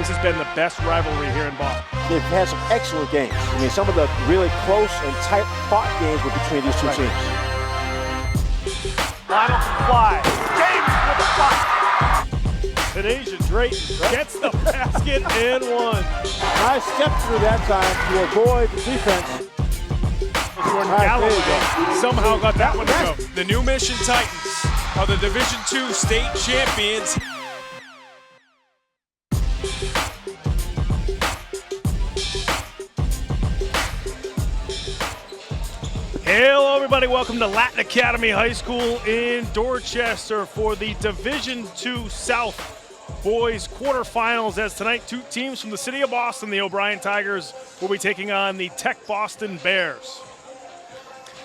this has been the best rivalry here in Boston. They've had some excellent games. I mean, some of the really close and tight-fought games were between these two teams. Final fly. James with the block. Tanasia Drayton gets the basket and one. Nice step through that time to avoid the defense. Jordan Galloway somehow got that one to go. The new Mission Titans are the Division II state champions. Hello everybody, welcome to Latin Academy High School in Dorchester for the Division II South Boys quarterfinals, as tonight two teams from the city of Boston, the OBryant Tigers, will be taking on the TechBoston Bears.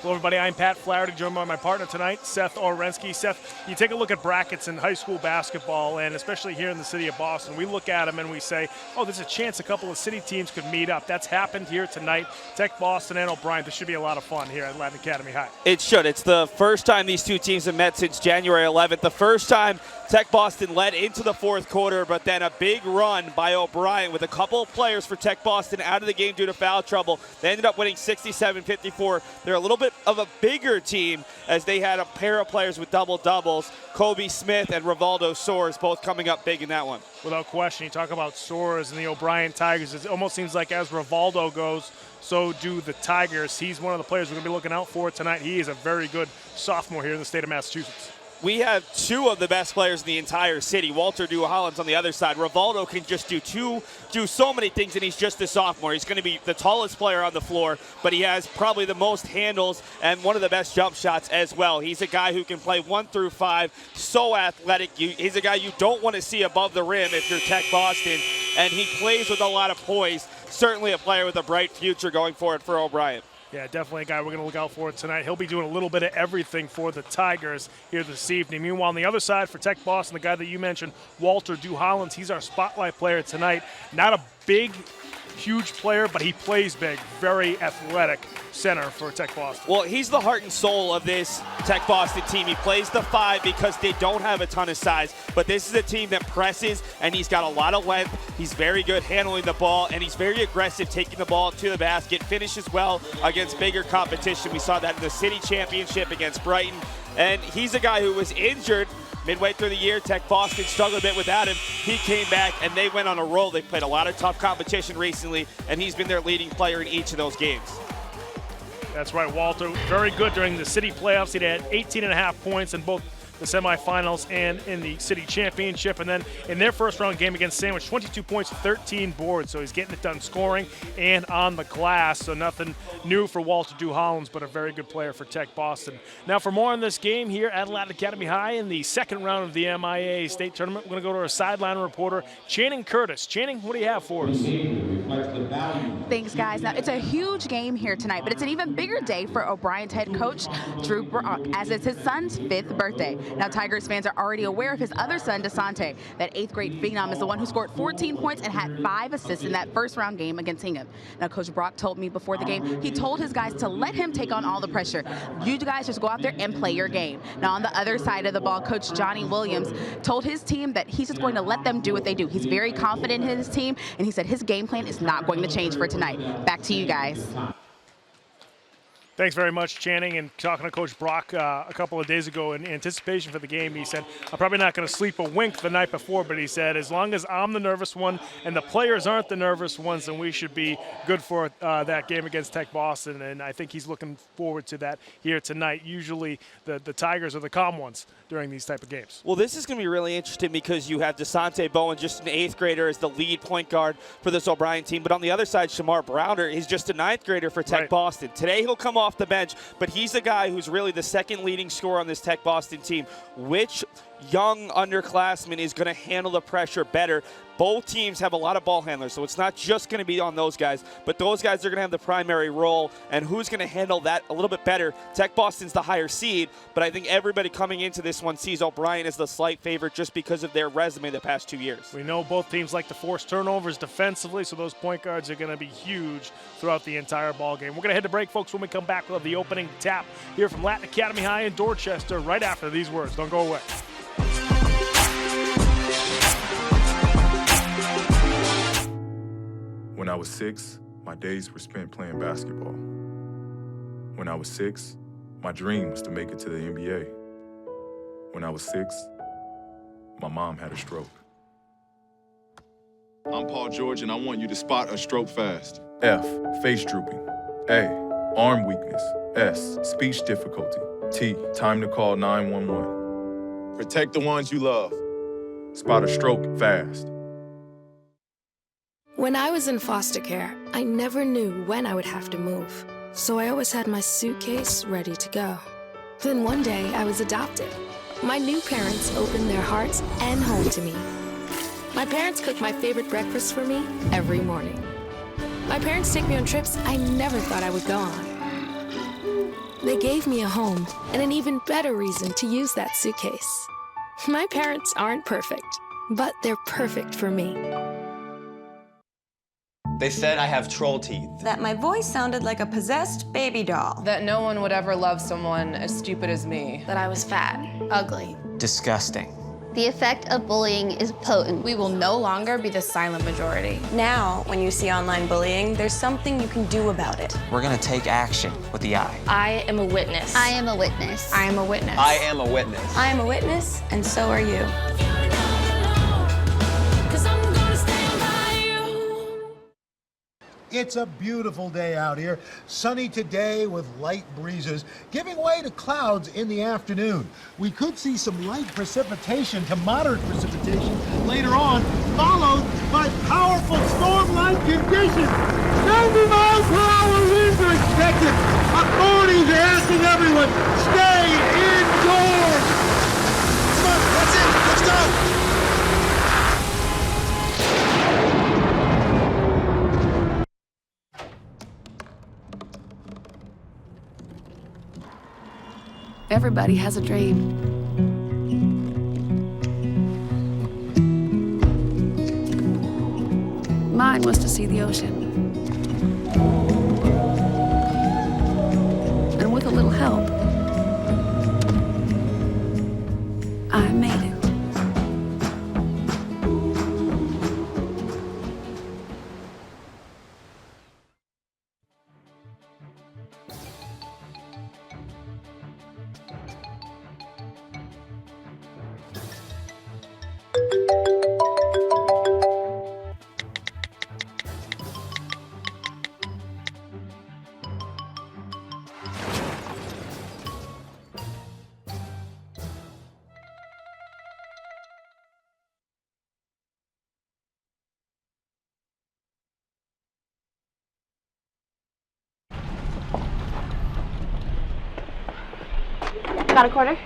Hello everybody, I'm Pat Flaherty, joined by my partner tonight, Seth Orensky. Seth, you take a look at brackets in high school basketball, and especially here in the city of Boston, we look at them and we say, oh, there's a chance a couple of city teams could meet up. That's happened here tonight. TechBoston and OBryant, this should be a lot of fun here at Latin Academy High. It should. It's the first time these two teams have met since January 11th. The first time TechBoston led into the fourth quarter, but then a big run by OBryant with a couple of players for TechBoston out of the game due to foul trouble. They ended up winning 67-54. They're a little bit of a bigger team as they had a pair of players with double-doubles, Kobe Smith and Rivaldo Soares, both coming up big in that one. Without question, you talk about Soares and the OBryant Tigers. It almost seems like as Rivaldo goes, so do the Tigers. He's one of the players we're going to be looking out for tonight. He is a very good sophomore here in the state of Massachusetts. We have two of the best players in the entire city. Walter Duhalens on the other side. Rivaldo can just do so many things, and he's just a sophomore. He's going to be the tallest player on the floor, but he has probably the most handles and one of the best jump shots as well. He's a guy who can play 1 through 5, so athletic. He's a guy you don't want to see above the rim if you're TechBoston, and he plays with a lot of poise. Certainly a player with a bright future going forward for OBryant. Yeah, definitely a guy we're going to look out for tonight. He'll be doing a little bit of everything for the Tigers here this evening. Meanwhile, on the other side for TechBoston, the guy that you mentioned, Walter Duhalens, he's our spotlight player tonight. Not a big, huge player, but he plays big. Very athletic center for TechBoston. Well, he's the heart and soul of this TechBoston team. He plays the 5 because they don't have a ton of size, but this is a team that presses, and he's got a lot of length. He's very good handling the ball, and he's very aggressive taking the ball to the basket, finishes well against bigger competition. We saw that in the city championship against Brighton, and he's a guy who was injured midway through the year. TechBoston struggled a bit without him. He came back, and they went on a roll. They played a lot of tough competition recently, and he's been their leading player in each of those games. That's right, Walter. Very good during the city playoffs. He had 18.5 points in both the semifinals and in the city championship. And then in their first round game against Sandwich, 22 points, 13 boards. So he's getting it done scoring and on the glass. So nothing new for Walter Duhalens, but a very good player for TechBoston. Now for more on this game here at Latin Academy High in the second round of the MIAA State Tournament, we're going to go to our sideline reporter, Channing Curtis. Channing, what do you have for us? Thanks, guys. Now, it's a huge game here tonight, but it's an even bigger day for OBryant head coach Drew Brock, as it's his son's 5th birthday. Now, Tigers fans are already aware of his other son, DeSante. That 8th grade phenom is the one who scored 14 points and had 5 assists in that first round game against Hingham. Now, Coach Brock told me before the game, he told his guys to let him take on all the pressure. You guys just go out there and play your game. Now, on the other side of the ball, Coach Johnny Williams told his team that he's just going to let them do what they do. He's very confident in his team, and he said his game plan is not going to change for tonight. Back to you guys. Thanks very much, Channing. And talking to Coach Brock a couple of days ago in anticipation for the game, he said, I'm probably not going to sleep a wink the night before, but he said, as long as I'm the nervous one and the players aren't the nervous ones, then we should be good for that game against TechBoston. And I think he's looking forward to that here tonight. Usually the Tigers are the calm ones during these type of games. Well, this is going to be really interesting because you have DeSante Bowen, just an 8th grader, as the lead point guard for this OBryant team. But on the other side, Shamar Browner, he's just a 9th grader for TechBoston. Right. Today he'll come off the bench, but he's the guy who's really the second leading scorer on this TechBoston team. Which young underclassman is going to handle the pressure better? Both teams have a lot of ball handlers, so it's not just going to be on those guys, but those guys are going to have the primary role, and who's going to handle that a little bit better? TechBoston's the higher seed, but I think everybody coming into this one sees OBryant as the slight favorite just because of their resume the past 2 years. We know both teams like to force turnovers defensively, so those point guards are going to be huge throughout the entire ball game. We're going to head to break, folks. When we come back, we'll have the opening tap here from Latin Academy High in Dorchester right after these words. Don't go away. When I was 6, my days were spent playing basketball. When I was 6, my dream was to make it to the NBA. When I was 6, my mom had a stroke. I'm Paul George, and I want you to spot a stroke fast. F, face drooping. A, arm weakness. S, speech difficulty. T, time to call 911. Protect the ones you love. Spot a stroke fast. When I was in foster care, I never knew when I would have to move. So I always had my suitcase ready to go. Then one day, I was adopted. My new parents opened their hearts and home to me. My parents cook my favorite breakfast for me every morning. My parents take me on trips I never thought I would go on. They gave me a home and an even better reason to use that suitcase. My parents aren't perfect, but they're perfect for me. They said I have troll teeth. That my voice sounded like a possessed baby doll. That no one would ever love someone as stupid as me. That I was fat, ugly. Disgusting. The effect of bullying is potent. We will no longer be the silent majority. Now, when you see online bullying, there's something you can do about it. We're gonna take action with the I. I am a witness. I am a witness. I am a witness. I am a witness. I am a witness, and so are you. It's a beautiful day out here. Sunny today with light breezes, giving way to clouds in the afternoon. We could see some light precipitation to moderate precipitation later on, followed by powerful storm-like conditions. 90 miles per hour winds are expected. Authorities are asking everyone, stay indoors. Come on, that's it. Let's go. Everybody has a dream. Mine was to see the ocean. And with a little help, I made it. Got a quarter?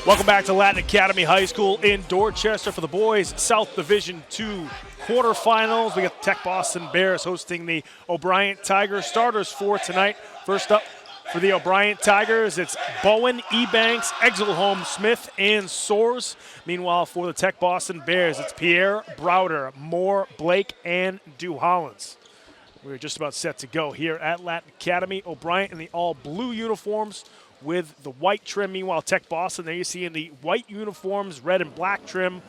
Welcome back to Latin Academy High School in Dorchester for the boys South Division II quarterfinals. We got the TechBoston Bears hosting the OBryant Tigers. Starters for tonight. First up for the OBryant Tigers, it's Bowen, Ebanks, Exelholm, Smith, and Soares. Meanwhile, for the TechBoston Bears, it's Pierre, Browder, Moore, Blake, and Duhollins. We're just about set to go here at Latin Academy. OBryant in the all-blue uniforms with the white trim. Meanwhile, TechBoston, there you see in the white uniforms, red and black trim.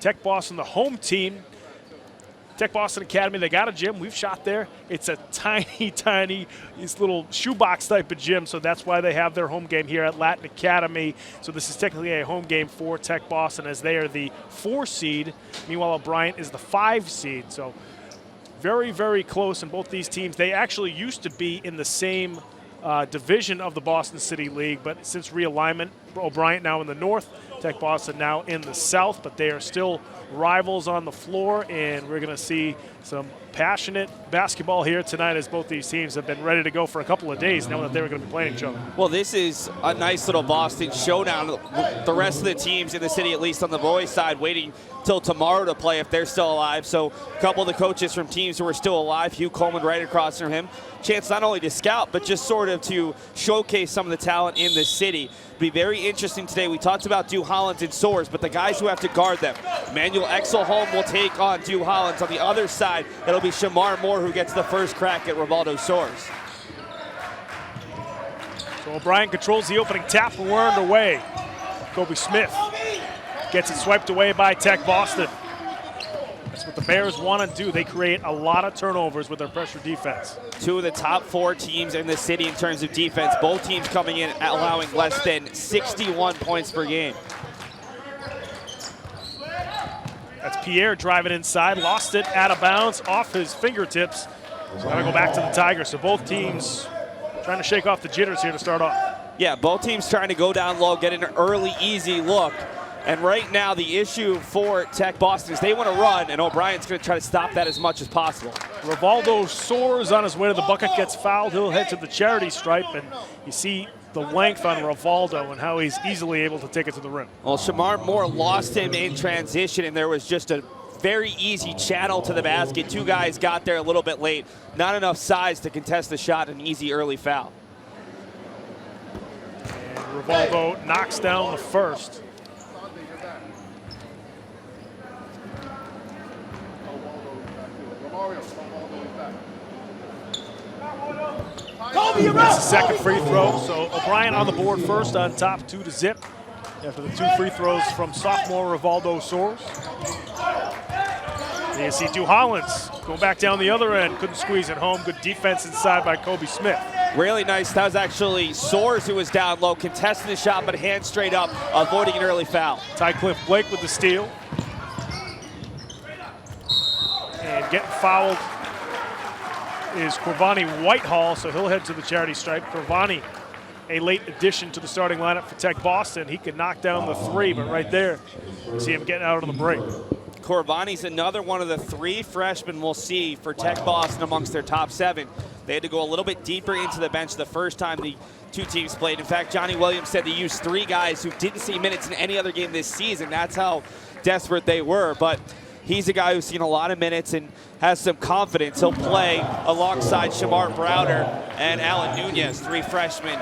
TechBoston, the home team. TechBoston Academy, they got a gym. We've shot there. It's a tiny, tiny, this little shoebox type of gym, so that's why they have their home game here at Latin Academy. So this is technically a home game for TechBoston as they are the 4 seed. Meanwhile, OBryant is the 5 seed. So very, very close in both these teams. They actually used to be in the same division of the Boston City League, but since realignment, OBryant now in the north, TechBoston now in the south, but they are still rivals on the floor, and we're going to see some passionate basketball here tonight as both these teams have been ready to go for a couple of days knowing that they were going to be playing each other. Well, this is a nice little Boston showdown. The rest of the teams in the city, at least on the boys' side, waiting till tomorrow to play if they're still alive. So a couple of the coaches from teams who are still alive, Hugh Coleman right across from him, chance not only to scout, but just sort of to showcase some of the talent in the city. It'll be very interesting today. We talked about Dew Hollins and Soares, but the guys who have to guard them. Manuel Exelholm will take on Dew Hollins. On the other side, it'll be Shamar Moore who gets the first crack at Rivaldo Soares. So OBryant controls the opening tap, and we're underway. Kobe Smith gets it swiped away by TechBoston. That's what the Bears want to do. They create a lot of turnovers with their pressure defense. Two of the top 4 teams in the city in terms of defense. Both teams coming in allowing less than 61 points per game. That's Pierre driving inside, lost it out of bounds, off his fingertips. So gotta go back to the Tigers. So both teams trying to shake off the jitters here to start off. Yeah, both teams trying to go down low, get an early, easy look. And right now, the issue for TechBoston is they want to run, and OBryant's going to try to stop that as much as possible. Rivaldo Soares on his way to the bucket, gets fouled. He'll head to the charity stripe, and you see the length on Rivaldo and how he's easily able to take it to the rim. Well, Shamar Moore lost him in transition, and there was just a very easy channel to the basket. 2 guys got there a little bit late. Not enough size to contest the shot, an easy early foul. And Rivaldo knocks down the first. That's the second free throw, so OBryant on the board first on top, 2-0 after the 2 free throws from sophomore Rivaldo Soares. You see Dew Hollins going back down the other end, couldn't squeeze it home. Good defense inside by Kobe Smith. Really nice. That was actually Soares who was down low, contesting the shot, but hand straight up, avoiding an early foul. Tycliffe Blake with the steal. And getting fouled is Corvani Whitehall, so he'll head to the charity stripe. Corvani, a late addition to the starting lineup for TechBoston. He could knock down the 3, but right there, you see him getting out on the break. Corvani's another one of the 3 freshmen we'll see for TechBoston amongst their top 7. They had to go a little bit deeper into the bench the first time the 2 teams played. In fact, Johnny Williams said they used 3 guys who didn't see minutes in any other game this season. That's how desperate they were. But he's a guy who's seen a lot of minutes and has some confidence. He'll play alongside Shamar Browder and Alan Nunez, 3 freshmen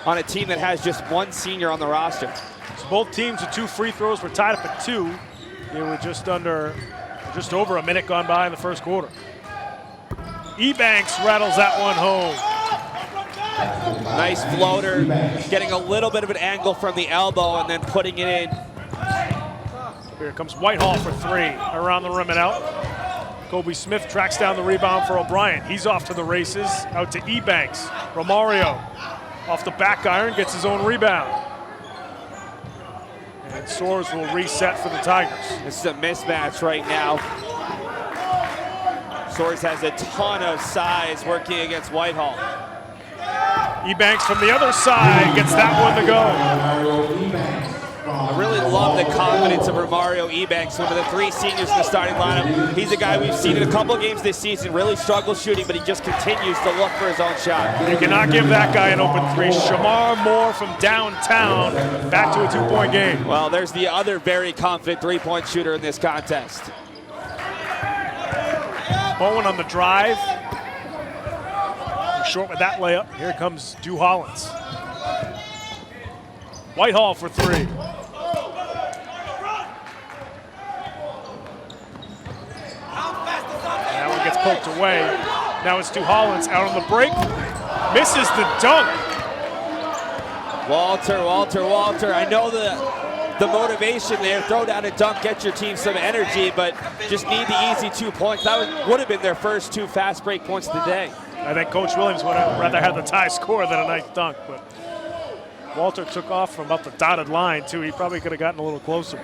on a team that has just 1 senior on the roster. So both teams with 2 free throws were tied up at 2. They were just over a minute gone by in the first quarter. Ebanks rattles that one home. Nice floater, getting a little bit of an angle from the elbow and then putting it in. Here comes Whitehall for 3, around the rim and out. Kobe Smith tracks down the rebound for OBryant. He's off to the races, out to Ebanks. Romario off the back iron, gets his own rebound. And Soares will reset for the Tigers. This is a mismatch right now. Soares has a ton of size working against Whitehall. Ebanks from the other side gets that one to go. I really love the confidence of Romario Ebanks, one of the 3 seniors in the starting lineup. He's a guy we've seen in a couple of games this season, really struggle shooting, but he just continues to look for his own shot. You cannot give that guy an open 3. Shamar Moore from downtown, back to a 2-point game. Well, there's the other very confident 3-point shooter in this contest. Bowen on the drive. He's short with that layup. Here comes Dew Hollins. Whitehall for 3. That one gets poked away. Now it's Dew Hollins out on the break. Misses the dunk. Walter. I know the motivation there. Throw down a dunk, get your team some energy, but just need the easy 2 points. That would have been their first 2 fast break points of the day. I think Coach Williams would have rather had the tie score than a nice dunk, but Walter took off from up the dotted line, too. He probably could have gotten a little closer.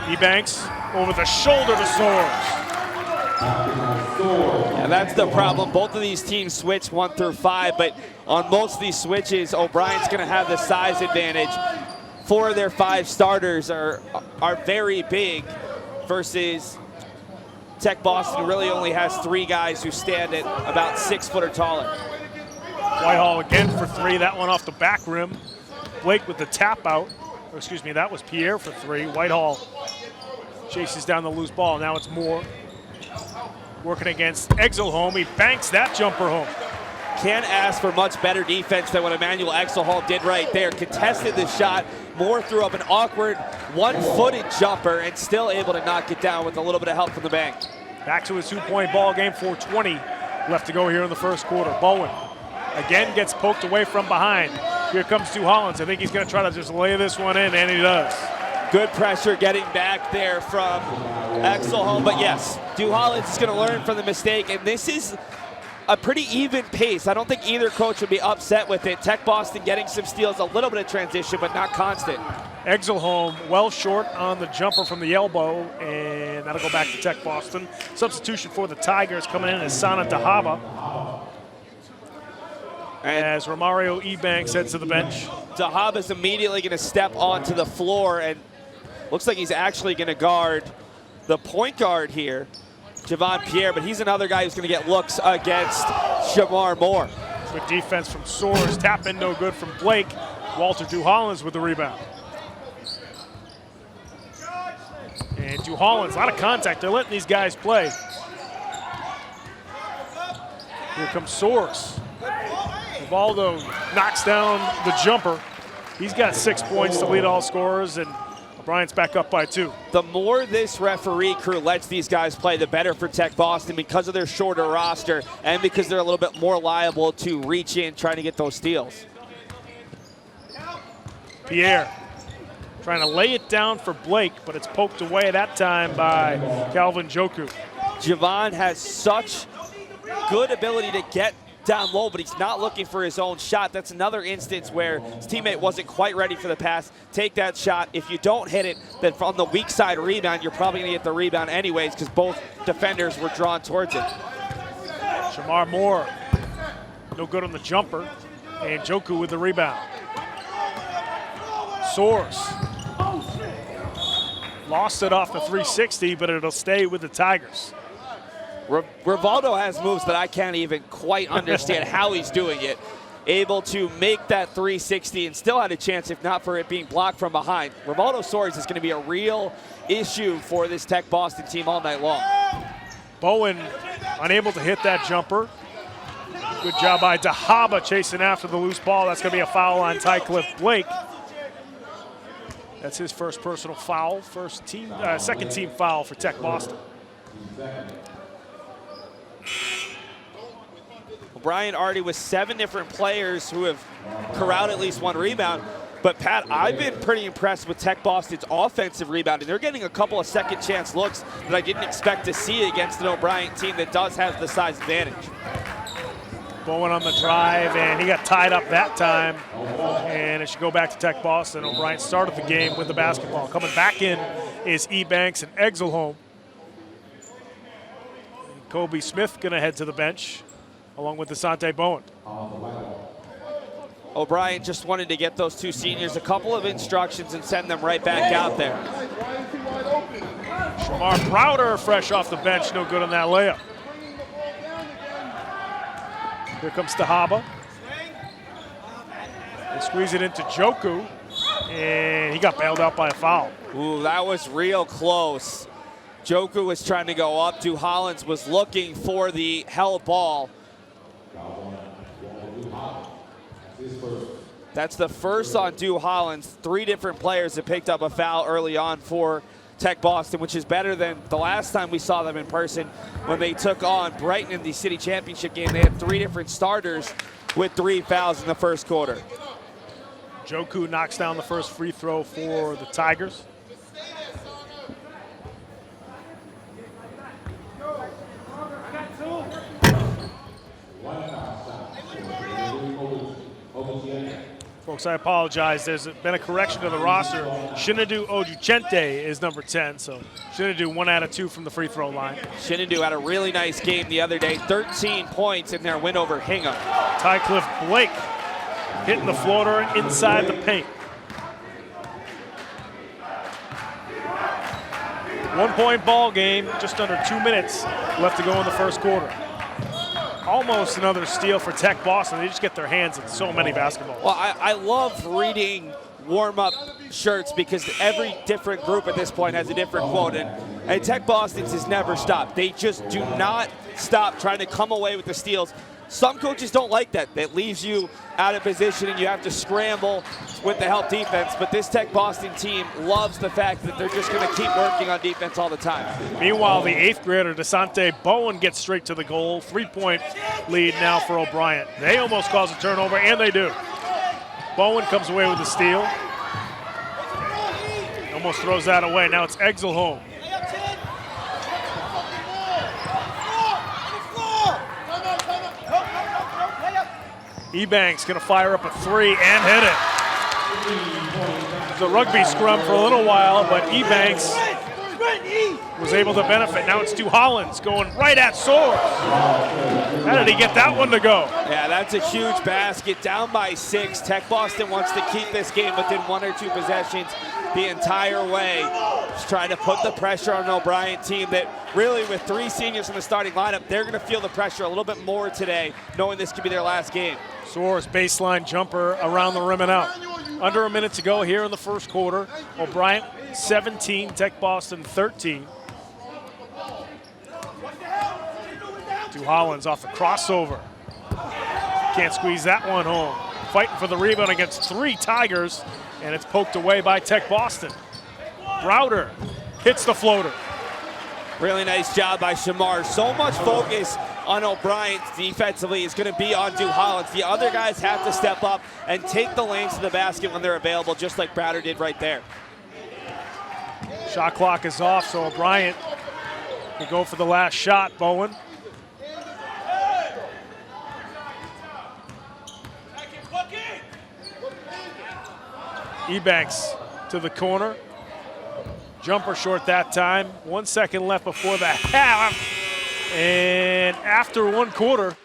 Ebanks over the shoulder to Soares. Yeah, that's the problem. Both of these teams switch 1 through 5, but on most of these switches, OBryant's going to have the size advantage. 4 of their 5 starters are very big versus TechBoston really only has 3 guys who stand at about 6 foot or taller. Whitehall again for 3. That one off the back rim. Blake with the tap out. Or excuse me, that was Pierre for 3. Whitehall chases down the loose ball. Now it's Moore working against Exelholm. He banks that jumper home. Can't ask for much better defense than what Emmanuel Exelholm did right there. Contested the shot. Moore threw up an awkward one-footed jumper and still able to knock it down with a little bit of help from the bank. Back to a 2-point ball game, 4:20 left to go here in the first quarter. Bowen again gets poked away from behind. Here comes Stu Hollins. I think he's going to try to just lay this one in, and he does. Good pressure getting back there from Exelholm. But yes, Stu Hollins is going to learn from the mistake, and this is a pretty even pace. I don't think either coach would be upset with it. TechBoston getting some steals, a little bit of transition, but not constant. Exelholm well short on the jumper from the elbow, and that'll go back to TechBoston. Substitution for the Tigers coming in is Sana Dahaba. And as Romario Ebanks heads to the bench. Dahaba's immediately going to step onto the floor, and looks like he's actually going to guard the point guard here, Javon Pierre, but he's another guy who's going to get looks against Shamar Moore. Good defense from Soares. Tap in no good from Blake. Walter Duhollins with the rebound. And Duhollins, a lot of contact. They're letting these guys play. Here comes Soares. Rivaldo knocks down the jumper. He's got 6 points to lead all scorers, and OBryant's back up by 2. The more this referee crew lets these guys play, the better for TechBoston because of their shorter roster and because they're a little bit more liable to reach in trying to get those steals. Pierre trying to lay it down for Blake, but it's poked away that time by Calvin Joku. Javon has such good ability to get down low, but he's not looking for his own shot. That's another instance where his teammate wasn't quite ready for the pass. Take that shot. If you don't hit it, then from the weak side rebound, you're probably going to get the rebound anyways because both defenders were drawn towards it. Shamar Moore, no good on the jumper, and Joku with the rebound. Soares lost it off the 360, but it'll stay with the Tigers. Rivaldo has moves that I can't even quite understand how he's doing it. Able to make that 360 and still had a chance if not for it being blocked from behind. Rivaldo Soares is going to be a real issue for this TechBoston team all night long. Bowen unable to hit that jumper. Good job by Dahaba chasing after the loose ball. That's going to be a foul on Tycliffe Blake. That's his first personal foul, second team foul for TechBoston. OBryant already with 7 different players who have corralled at least 1 rebound. But Pat, I've been pretty impressed with TechBoston's offensive rebounding. They're getting a couple of second chance looks that I didn't expect to see against an OBryant team that does have the size advantage. Bowen on the drive, and he got tied up that time. And it should go back to TechBoston. OBryant started the game with the basketball. Coming back in is Ebanks and Exelholm. Kobe Smith going to head to the bench, along with Desante Bowen. OBryant just wanted to get those 2 seniors a couple of instructions and send them right back out there. Shamar Browder fresh off the bench, no good on that layup. Here comes Dahaba. They squeeze it into Joku, and he got bailed out by a foul. Ooh, that was real close. Joku was trying to go up. Duhollins was looking for the held ball. That's the first on Duhollins. 3 different players have picked up a foul early on for TechBoston, which is better than the last time we saw them in person when they took on Brighton in the city championship game. They had 3 different starters with 3 fouls in the first quarter. Joku knocks down the first free throw for the Tigers. folks, I apologize. There's been a correction to the roster. Shinadu Ojuchente is number 10, so Shinadu 1 out of 2 from the free throw line. Shinadu had a really nice game the other day, 13 points in their win over Hingham. Tycliffe Blake hitting the floater inside the paint. 1 point ball game, just under 2 minutes left to go in the first quarter. Almost another steal for Tech Boston. They just get their hands on so many basketballs. Well, I love reading warm-up shirts because every different group at this point has a different quote, and Tech Boston's has never stopped. They just do not stop trying to come away with the steals. Some coaches don't like that. That leaves you out of position and you have to scramble with the help defense. But this Tech Boston team loves the fact that they're just going to keep working on defense all the time. Meanwhile, the 8th grader, Desante Bowen, gets straight to the goal. 3-point lead now for OBryant. They almost cause a turnover, and they do. Bowen comes away with the steal. Almost throws that away. Now it's Exelholm. Ebanks gonna fire up a 3 and hit it. It was a rugby scrum for a little while, but Ebanks was able to benefit. Now it's Stu Hollins going right at Soares. How did he get that one to go? Yeah, that's a huge basket, down by 6. Tech Boston wants to keep this game within 1 or 2 possessions the entire way. Just trying to put the pressure on an OBryant team that really, with 3 seniors in the starting lineup, they're gonna feel the pressure a little bit more today, knowing this could be their last game. Soares baseline jumper around the rim and out. Under a minute to go here in the first quarter. OBryant 17, Tech Boston 13. To Hollins off the crossover. Can't squeeze that one home. Fighting for the rebound against 3 Tigers, and it's poked away by Tech Boston. Browder hits the floater. Really nice job by Shamar. So much focus on OBryant defensively is going to be on Stu Hollins. The other guys have to step up and take the lanes to the basket when they're available, just like Browder did right there. Shot clock is off, so OBryant will go for the last shot. Bowen. Ebanks to the corner. Jumper short that time. 1 second left before the half. And after 1 quarter,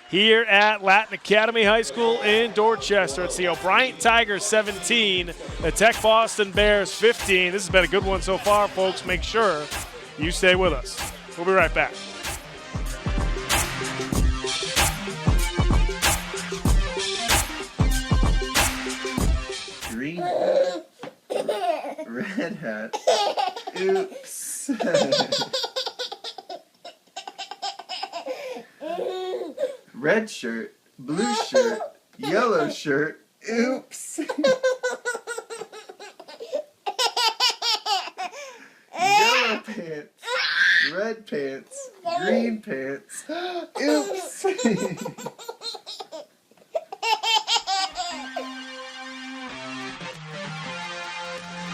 here at Latin Academy High School in Dorchester, it's the OBryant Tigers 17, the Tech Boston Bears 15. This has been a good one so far, folks. Make sure you stay with us. We'll be right back. Green hat, red hat, oops. Red shirt, blue shirt, yellow shirt, oops. Yellow pants, red pants, green pants, oops.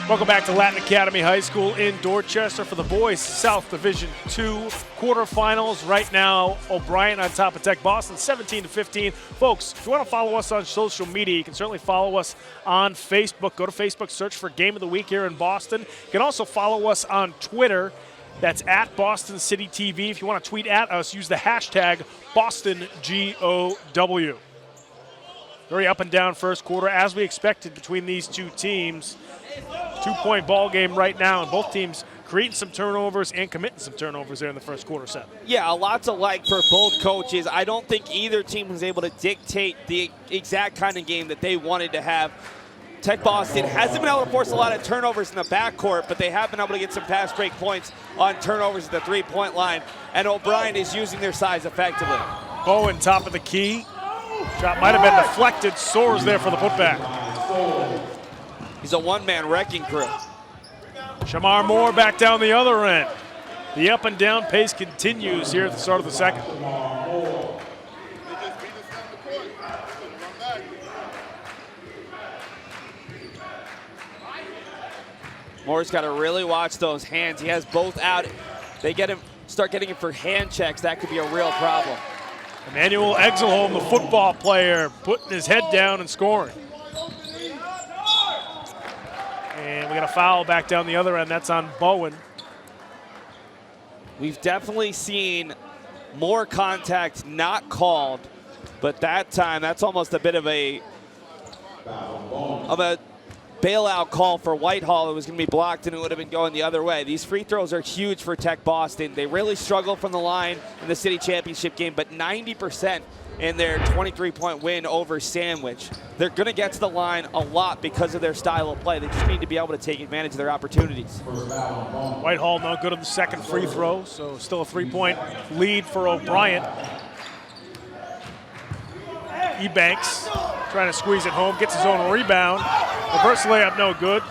Welcome back to Latin Academy High School in Dorchester for the boys South Division II quarterfinals. Right now, OBryant on top of Tech Boston, 17-15. Folks, if you want to follow us on social media, you can certainly follow us on Facebook. Go to Facebook, search for Game of the Week here in Boston. You can also follow us on Twitter. That's at Boston City TV. If you want to tweet at us, use the hashtag BostonGOW. Very up and down first quarter, as we expected between these two teams. 2-point ball game right now, and both teams creating some turnovers and committing some turnovers there in the first quarter set. Yeah, a lot to like for both coaches. I don't think either team was able to dictate the exact kind of game that they wanted to have. Tech Boston hasn't been able to force a lot of turnovers in the backcourt, but they have been able to get some fast break points on turnovers at the 3-point line, and OBryant is using their size effectively. Bowen top of the key. Shot might have been deflected. Soares there for the putback. He's a one-man wrecking crew. Shamar Moore back down the other end. The up and down pace continues here at the start of the second. Moore's got to really watch those hands. He has both out. They get him, start getting him for hand checks. That could be a real problem. Emmanuel Exelholm, the football player, putting his head down and scoring. we got a foul back down the other end. That's on Bowen. We've definitely seen more contact not called, but that time that's almost a bit of a bailout call for Whitehall. It was going to be blocked and it would have been going the other way. These free throws are huge for Tech Boston. They really struggled from the line in the city championship game, but 90% in their 23-point win over Sandwich. They're going to get to the line a lot because of their style of play. They just need to be able to take advantage of their opportunities. Whitehall no good on the second free throw, so still a 3-point lead for OBryant. Ebanks trying to squeeze it home, gets his own rebound. Reverse layup, no good.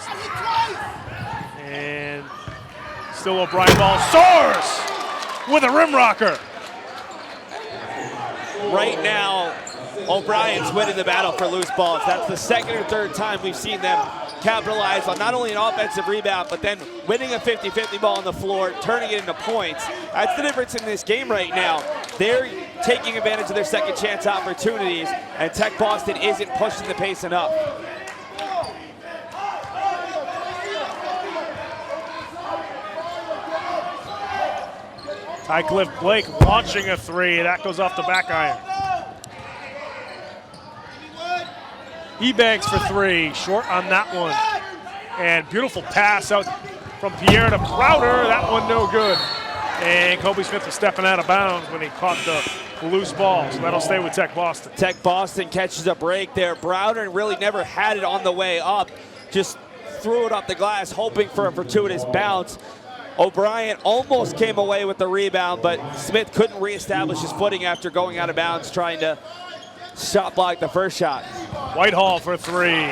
And still OBryant ball. Soars with a rim rocker. Right now, OBryant's winning the battle for loose balls. That's the second or third time we've seen them capitalize on not only an offensive rebound, but then winning a 50-50 ball on the floor, turning it into points. That's the difference in this game right now. They're taking advantage of their second chance opportunities, and Tech Boston isn't pushing the pace enough. Tycliffe Blake launching a three. That goes off the back iron. Ebanks for three. Short on that one. And beautiful pass out from Pierre to Browder. That one no good. And Kobe Smith was stepping out of bounds when he caught the loose ball. So that'll stay with Tech Boston. Tech Boston catches a break there. Browder really never had it on the way up. Just threw it off the glass, hoping for a fortuitous bounce. OBryant almost came away with the rebound, but Smith couldn't reestablish his footing after going out of bounds, trying to shot block the first shot. Whitehall for three.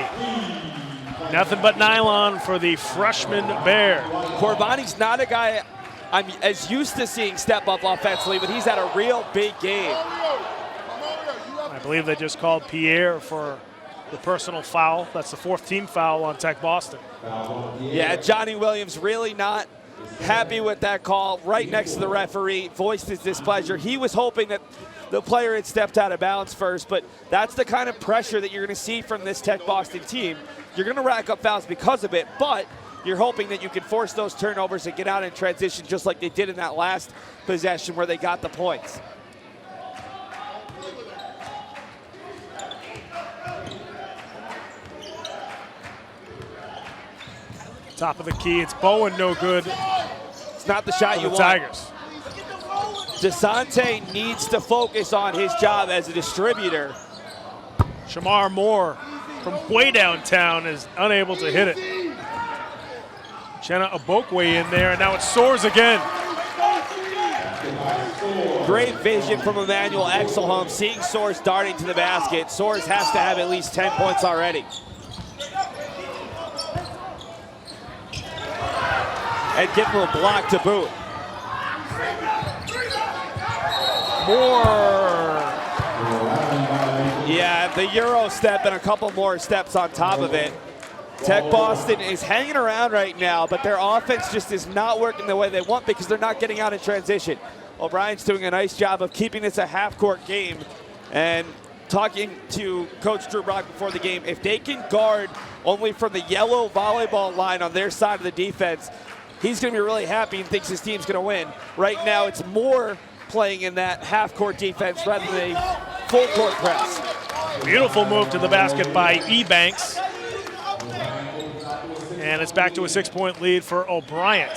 Nothing but nylon for the freshman Bear. Corbani's not a guy I'm as used to seeing step up offensively, but he's had a real big game. I believe they just called Pierre for the personal foul. That's the fourth team foul on Tech Boston. Yeah, Johnny Williams really not happy with that call. Right next to the referee, voiced his displeasure. He was hoping that the player had stepped out of bounds first, but that's the kind of pressure that you're going to see from this Tech Boston team. You're going to rack up fouls because of it, but you're hoping that you can force those turnovers and get out in transition just like they did in that last possession where they got the points. Top of the key, it's Bowen, no good. It's not the shot you want. Tigers. DeSante needs to focus on his job as a distributor. Shamar Moore from way downtown is unable to hit it. Chenna Obokwe in there, and now it Soars again. Great vision from Emmanuel Exelholm, seeing Soars darting to the basket. Soars has to have at least 10 points already. And give him a block to boot. Moore. Yeah, the Euro step and a couple more steps on top of it. Tech Boston is hanging around right now, but their offense just is not working the way they want because they're not getting out in transition. OBryant's doing a nice job of keeping this a half-court game. And talking to Coach Drew Brock before the game, if they can guard only from the yellow volleyball line on their side of the defense, he's going to be really happy and thinks his team's going to win. Right now, it's more playing in that half-court defense rather than a full-court press. Beautiful move to the basket by Ebanks. And it's back to a 6-point lead for OBryant.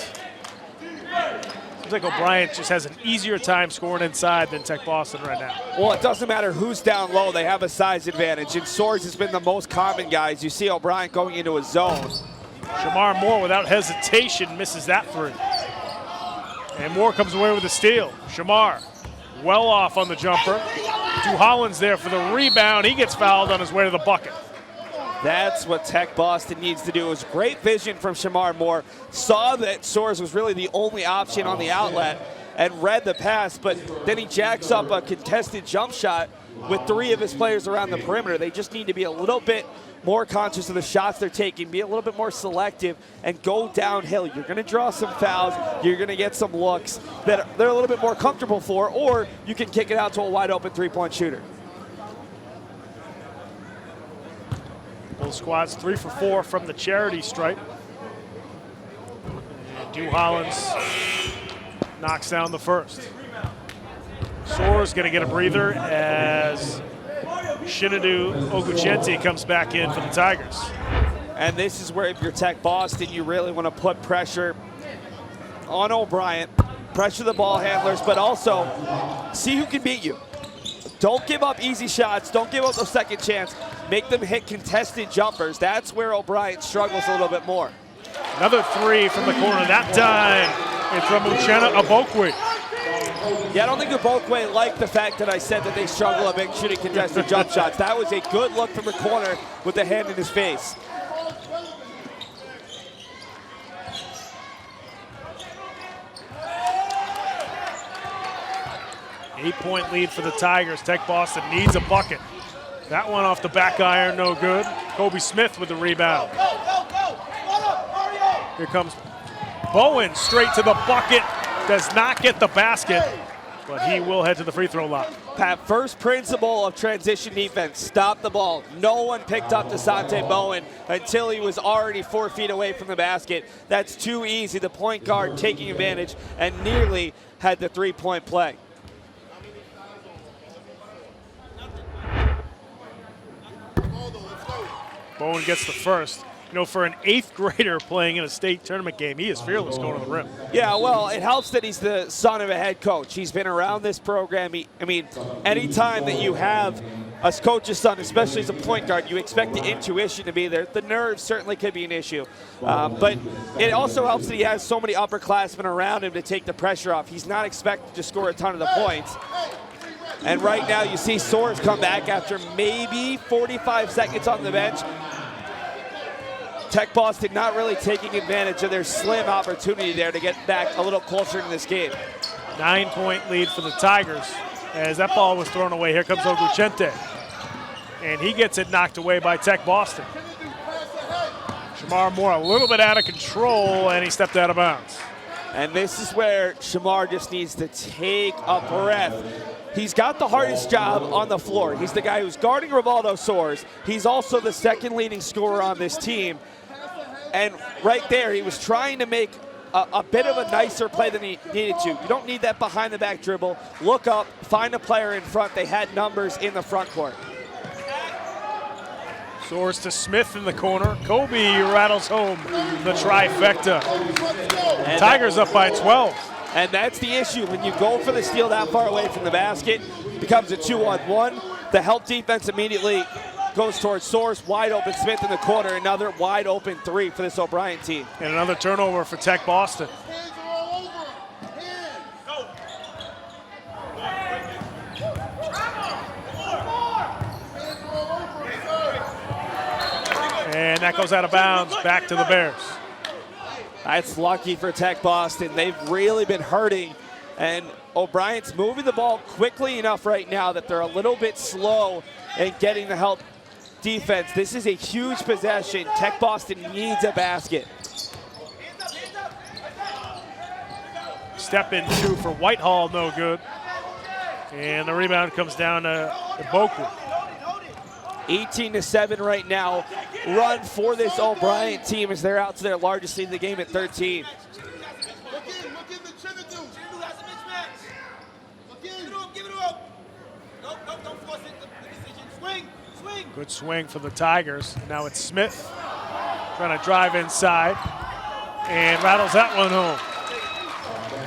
Seems like OBryant just has an easier time scoring inside than Tech Boston right now. Well, it doesn't matter who's down low. They have a size advantage. And Soars has been the most common guys. You see OBryant going into a zone. Shamar Moore, without hesitation, misses that three. And Moore comes away with a steal. Shamar, well off on the jumper. Drew Hollins there for the rebound. He gets fouled on his way to the bucket. That's what Tech Boston needs to do. It was great vision from Shamar Moore. Saw that Soars was really the only option on the outlet and read the pass, but then he jacks up a contested jump shot with three of his players around the perimeter. They just need to be a little bit more conscious of the shots they're taking, be a little bit more selective, and go downhill. You're going to draw some fouls. You're going to get some looks that they're a little bit more comfortable for, or you can kick it out to a wide-open three-point shooter. Both squads 3 for 4 from the charity stripe. Dew Hollins knocks down the first. Soares going to get a breather as Shinadu Oguchenti comes back in for the Tigers. And this is where, if you're Tech Boston, you really want to put pressure on OBryant, pressure the ball handlers, but also see who can beat you. Don't give up easy shots. Don't give up the second chance. Make them hit contested jumpers. That's where OBryant struggles a little bit more. Another three from the corner. That time it's from Uchenna Obokwe. Yeah, I don't think Obokwe liked the fact that I said that they struggle a bit shooting contested jump shots. That was a good look from the corner with the hand in his face. Eight-point lead for the Tigers. Tech Boston needs a bucket. That one off the back iron, no good. Kobe Smith with the rebound. Here comes Bowen straight to the bucket. Does not get the basket, but he will head to the free throw line. Pat, first principle of transition defense, stop the ball. No one picked up Desante Bowen until he was already 4 feet away from the basket. That's too easy. The point guard taking advantage and nearly had the three-point play. Bowen gets the first. You know, for an 8th grader playing in a state tournament game, he is fearless going to the rim. Yeah, well, it helps that he's the son of a head coach. He's been around this program. I mean, anytime that you have a coach's son, especially as a point guard, you expect the intuition to be there. The nerves certainly could be an issue. But it also helps that he has so many upperclassmen around him to take the pressure off. He's not expected to score a ton of the points. And right now you see Soares come back after maybe 45 seconds on the bench. Tech Boston not really taking advantage of their slim opportunity there to get back a little closer in this game. 9-point lead for the Tigers. As that ball was thrown away, here comes Oguchente. And he gets it knocked away by Tech Boston. Shamar Moore a little bit out of control, and he stepped out of bounds. And this is where Shamar just needs to take a breath. He's got the hardest job on the floor. He's the guy who's guarding Rivaldo Soares. He's also the second leading scorer on this team. And right there, he was trying to make a bit of a nicer play than he needed to. You don't need that behind-the-back dribble. Look up, find a player in front. They had numbers in the front court. Soares to Smith in the corner. Kobe rattles home the trifecta. And Tigers up by 12. And that's the issue. When you go for the steal that far away from the basket, it becomes a 2-on-1. The help defense immediately goes towards Soares. Wide open Smith in the corner. Another wide open three for this OBryant team. And another turnover for Tech Boston. And that goes out of bounds, back to the Bears. That's lucky for Tech Boston. They've really been hurting, and OBryant's moving the ball quickly enough right now that they're a little bit slow in getting the help defense. This is a huge possession. Tech Boston needs a basket. Step in two for Whitehall, no good. And the rebound comes down to Boku. 18-7 right now. Run for this OBryant team as they're out to their largest lead of the game at 13. Good swing for the Tigers. Now it's Smith trying to drive inside and rattles that one home.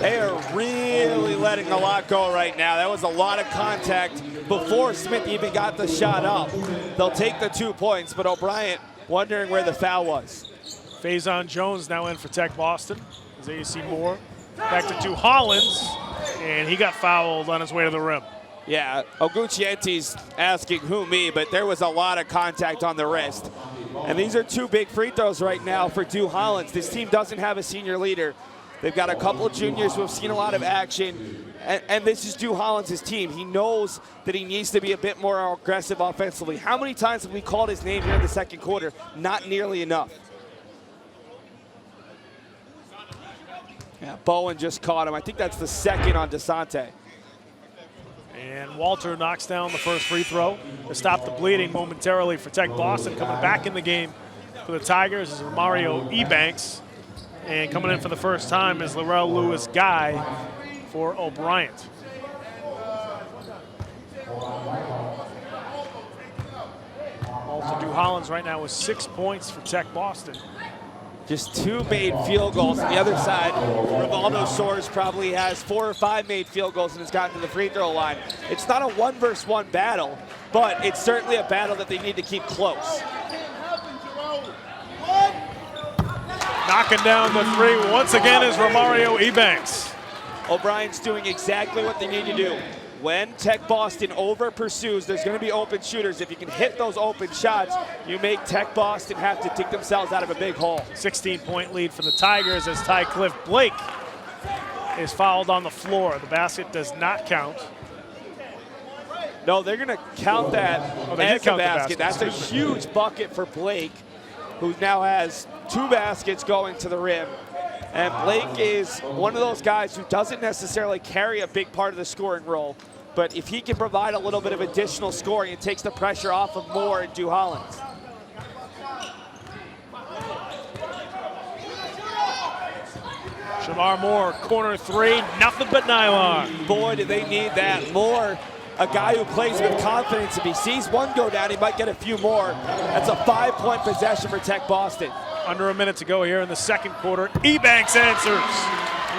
They are really letting a lot go right now. That was a lot of contact before Smith even got the shot up. They'll take the 2 points, but OBryant wondering where the foul was. Faison Jones now in for Tech Boston. As AC Moore back to Dew Hollins, and he got fouled on his way to the rim. Yeah, Oguchiente's asking who me, but there was a lot of contact on the wrist. And these are 2 big free throws right now for Dew Hollins. This team doesn't have a senior leader. They've got a couple of juniors who have seen a lot of action, and this is Dew Hollins' team. He knows that he needs to be a bit more aggressive offensively. How many times have we called his name here in the second quarter? Not nearly enough. Yeah, Bowen just caught him. I think that's the second on Desante. And Walter knocks down the first free throw to stop the bleeding momentarily for Tech Boston. Coming back in the game for the Tigers is Mario Ebanks. And coming in for the first time is Laurel Lewis Guy for OBryant. Walter Duhallens right now with 6 points for TechBoston. Just 2 made field goals. On the other side, Rivaldo Soares probably has 4 or 5 made field goals and has gotten to the free throw line. It's not a 1-versus-1 battle, but it's certainly a battle that they need to keep close. Knocking down the 3 once again is Romario Ebanks. OBryant's doing exactly what they need to do. When TechBoston over pursues, there's going to be open shooters. If you can hit those open shots, you make TechBoston have to dig themselves out of a big hole. 16-point lead for the Tigers as Ty Cliff Blake is fouled on the floor. The basket does not count. No, they're going to count that as a basket. That's a huge bucket for Blake, who now has 2 baskets going to the rim. And Blake is one of those guys who doesn't necessarily carry a big part of the scoring role. But if he can provide a little bit of additional scoring, it takes the pressure off of Moore and Duhallens. Shamar Moore, corner 3, nothing but nylon. Boy, do they need that. Moore, a guy who plays with confidence. If he sees one go down, he might get a few more. That's a 5-point possession for TechBoston. Under a minute to go here in the second quarter. Ebanks answers.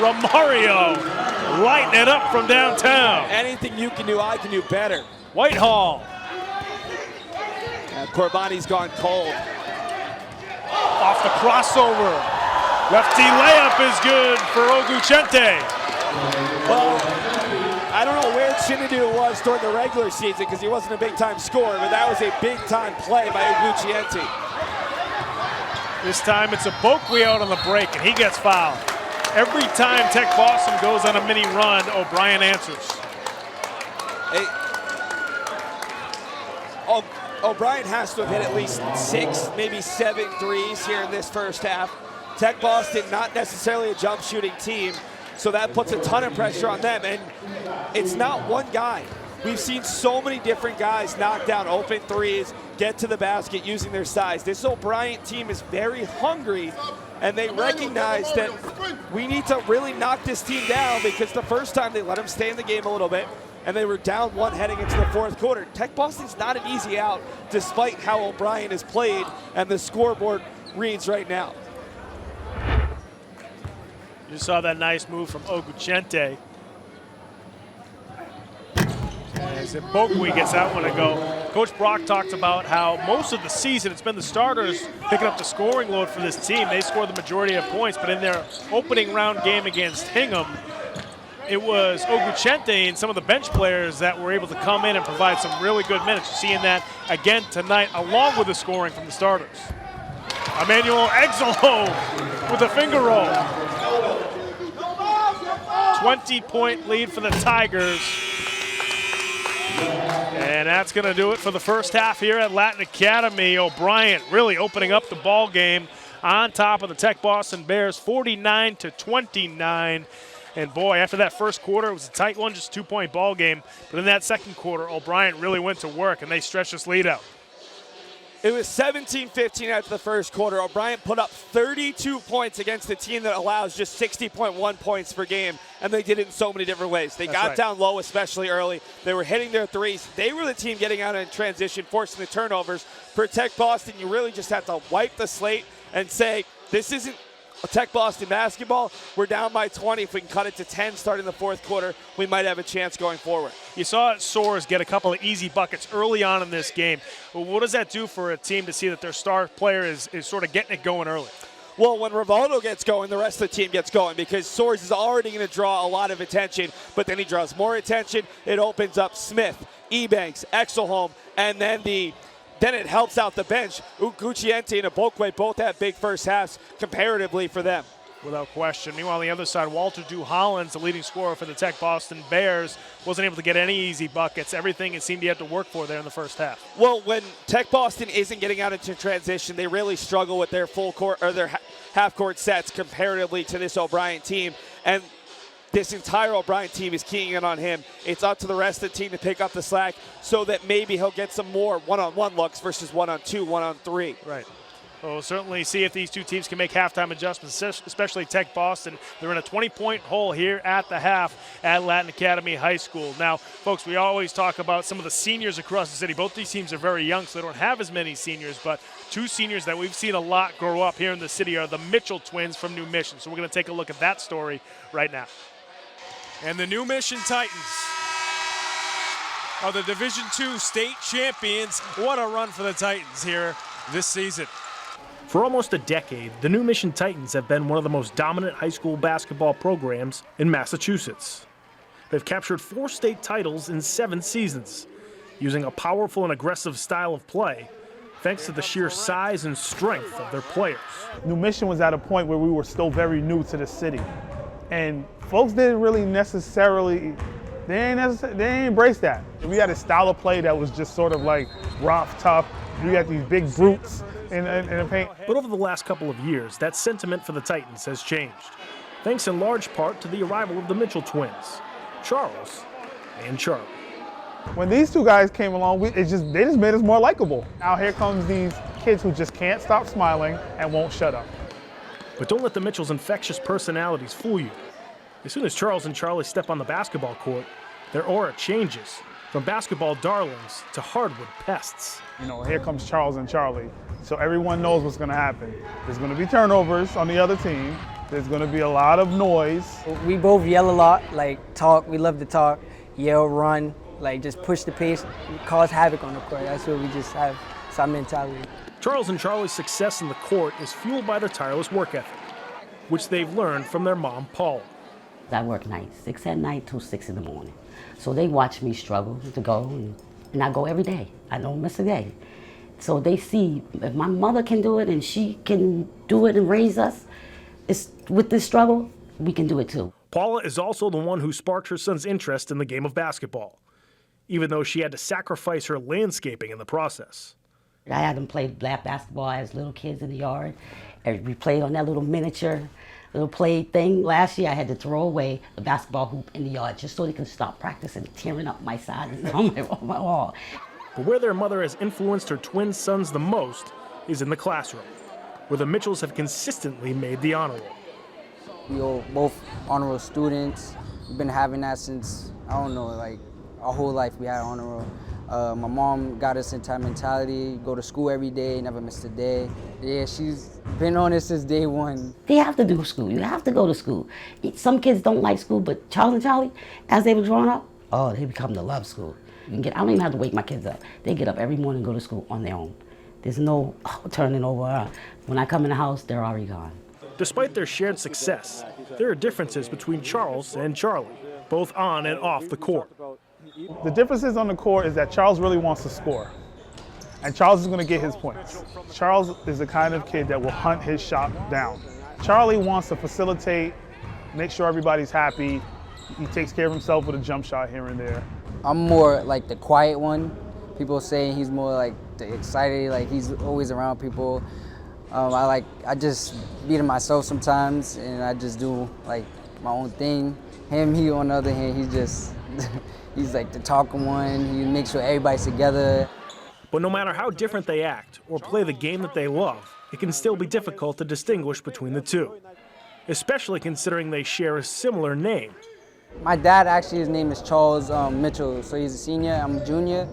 Romario lighting it up from downtown. Anything you can do, I can do better. Whitehall. And Corbani's gone cold. Off the crossover. Lefty layup is good for Oguchente. Well, I don't know where Chinadu was during the regular season because he wasn't a big-time scorer, but that was a big-time play by Oguchente. This time it's a Boakwe out on the break, and he gets fouled. Every time TechBoston goes on a mini run, OBryant answers. OBryant has to have hit at least 6, maybe 7 threes here in this first half. TechBoston not necessarily a jump shooting team, so that puts a ton of pressure on them. And it's not one guy. We've seen so many different guys knock down open threes, get to the basket using their size. This OBryant team is very hungry, and they recognize that we need to really knock this team down because the first time they let them stay in the game a little bit, and they were down 1 heading into the fourth quarter. TechBoston's not an easy out despite how OBryant has played and the scoreboard reads right now. You saw that nice move from Oguchente. As Boakwe gets that one to go. Coach Brock talked about how most of the season it's been the starters picking up the scoring load for this team. They scored the majority of points, but in their opening round game against Hingham, it was Oguchente and some of the bench players that were able to come in and provide some really good minutes. You're seeing that again tonight, along with the scoring from the starters. Emmanuel Exelho with a finger roll. 20-point lead for the Tigers. And that's going to do it for the first half here at Latin Academy. OBryant really opening up the ball game on top of the TechBoston Bears, 49-29. And boy, after that first quarter, it was a tight one, just a 2-point ball game. But in that second quarter, OBryant really went to work, and they stretched this lead out. It was 17-15 after the first quarter. OBryant put up 32 points against a team that allows just 60.1 points per game, and they did it in so many different ways. They got down low, especially early. They were hitting their threes. They were the team getting out in transition, forcing the turnovers. For TechBoston, you really just have to wipe the slate and say, this isn't a TechBoston basketball. We're down by 20. If we can cut it to 10 starting the fourth quarter, we might have a chance going forward. You saw Soares get a couple of easy buckets early on in this game. Well, what does that do for a team to see that their star player is sort of getting it going early? Well, when Rivaldo gets going, the rest of the team gets going because Soares is already going to draw a lot of attention, but then he draws more attention. It opens up Smith, Ebanks, Exelholm, and then it helps out the bench. Oguchente and Boakwe both have big first halves comparatively for them. Without question. Meanwhile, on the other side, Walter Duhallens, the leading scorer for the TechBoston Bears, wasn't able to get any easy buckets. Everything it seemed he had to work for there in the first half. Well, when TechBoston isn't getting out into transition, they really struggle with their full court or their half-court sets comparatively to this OBryant team. And this entire OBryant team is keying in on him. It's up to the rest of the team to pick up the slack so that maybe he'll get some more one-on-one looks versus one-on-two, one-on-three. Right. We'll certainly see if these two teams can make halftime adjustments, especially TechBoston. They're in a 20-point hole here at the half at Latin Academy High School. Now, folks, we always talk about some of the seniors across the city. Both these teams are very young, so they don't have as many seniors, but two seniors that we've seen a lot grow up here in the city are the Mitchell twins from New Mission. So we're going to take a look at that story right now. And the New Mission Titans are the Division II state champions. What a run for the Titans here this season. For almost a decade, the New Mission Titans have been one of the most dominant high school basketball programs in Massachusetts. They've captured 4 state titles in 7 seasons, using a powerful and aggressive style of play, thanks to the sheer size and strength of their players. New Mission was at a point where we were still very new to the city. And folks didn't really necessarily, they ain't embrace that. We had a style of play that was just sort of like rough, tough. We had these big brutes in the paint. But over the last couple of years, that sentiment for the Titans has changed, thanks in large part to the arrival of the Mitchell twins, Charles and Charlie. When these two guys came along, they just made us more likable. Now here comes these kids who just can't stop smiling and won't shut up. But don't let the Mitchell's infectious personalities fool you. As soon as Charles and Charlie step on the basketball court, their aura changes from basketball darlings to hardwood pests. You know, here comes Charles and Charlie. So everyone knows what's going to happen. There's going to be turnovers on the other team. There's going to be a lot of noise. We both yell a lot, like talk. We love to talk, yell, run, like just push the pace, cause havoc on the court. That's what we just have. It's our mentality. Charles and Charlie's success in the court is fueled by their tireless work ethic, which they've learned from their mom, Paula. I work nights, 6 at night till 6 in the morning. So they watch me struggle to go, and I go every day. I don't miss a day. So they see if my mother can do it and she can do it and raise us, with this struggle, we can do it too. Paula is also the one who sparked her son's interest in the game of basketball, even though she had to sacrifice her landscaping in the process. I had them play black basketball as little kids in the yard, and we played on that little miniature little play thing. Last year I had to throw away the basketball hoop in the yard just so they could stop practicing tearing up my sides on my wall. But where their mother has influenced her twin sons the most is in the classroom, where the Mitchells have consistently made the honor roll. We all both honor roll students. We've been having that since, I don't know, like our whole life we had honor roll. My mom got us into that mentality, go to school every day, never miss a day. Yeah, she's been on it since day one. They have to do school. You have to go to school. Some kids don't like school, but Charles and Charlie, as they were growing up, oh, they become to love school. I don't even have to wake my kids up. They get up every morning and go to school on their own. There's no turning over. When I come in the house, they're already gone. Despite their shared success, there are differences between Charles and Charlie, both on and off the court. The differences on the court is that Charles really wants to score, and Charles is going to get his points. Charles is the kind of kid that will hunt his shot down. Charlie wants to facilitate, make sure everybody's happy. He takes care of himself with a jump shot here and there. I'm more like the quiet one. People say he's more like the excited, like he's always around people. I just be to myself sometimes, and I just do like my own thing. He on the other hand, he's like the talking one. He makes sure everybody's together. But no matter how different they act or play the game that they love, it can still be difficult to distinguish between the two, especially considering they share a similar name. My dad, actually, his name is Charles Mitchell, so he's a senior, I'm a junior,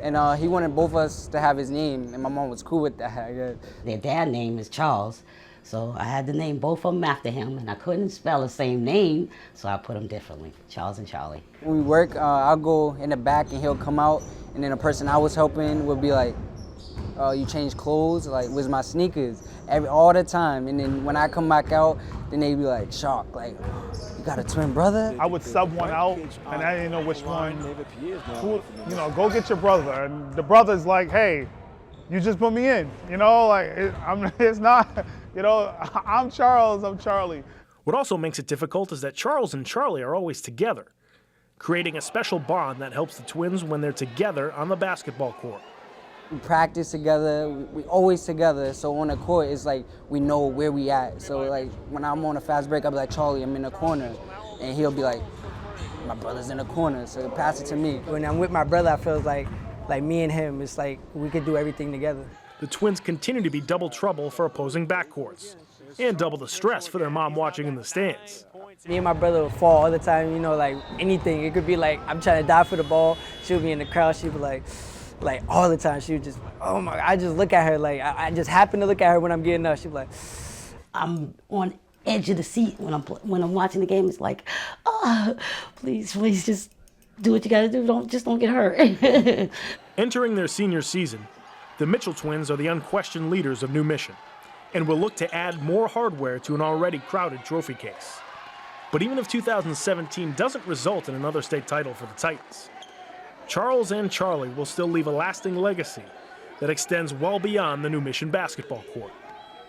and he wanted both of us to have his name, and my mom was cool with that. Their dad's name is Charles, so I had to name both of them after him, and I couldn't spell the same name, so I put them differently, Charles and Charlie. When we work, I'll go in the back and he'll come out, and then the person I was helping would be like, you change clothes? Like, where's my sneakers? All the time, and then when I come back out, then they'd be like shocked, like, you got a twin brother? I would sub one out, and I didn't know which one. Go get your brother. And the brother's like, hey, you just put me in. It's not, I'm Charles, I'm Charlie. What also makes it difficult is that Charles and Charlie are always together, creating a special bond that helps the twins when they're together on the basketball court. We practice together, we always together, so on the court, it's like we know where we at. So like when I'm on a fast break, I'll be like, Charlie, I'm in the corner. And he'll be like, my brother's in the corner, so pass it to me. When I'm with my brother, I feel like me and him, it's like we could do everything together. the twins continue to be double trouble for opposing backcourts and double the stress for their mom watching in the stands. Me and my brother would fall all the time, you know, like anything. It could be like I'm trying to dive for the ball. She would be in the crowd. She'd be like all the time. She would just, oh my, I just look at her like, I just happen to look at her when I'm getting up. She'd be like, I'm on edge of the seat when I'm watching the game. It's like, oh, please just do what you got to do. Don't get hurt. Entering their senior season, the Mitchell twins are the unquestioned leaders of New Mission and will look to add more hardware to an already crowded trophy case. But even if 2017 doesn't result in another state title for the Titans, Charles and Charlie will still leave a lasting legacy that extends well beyond the New Mission basketball court.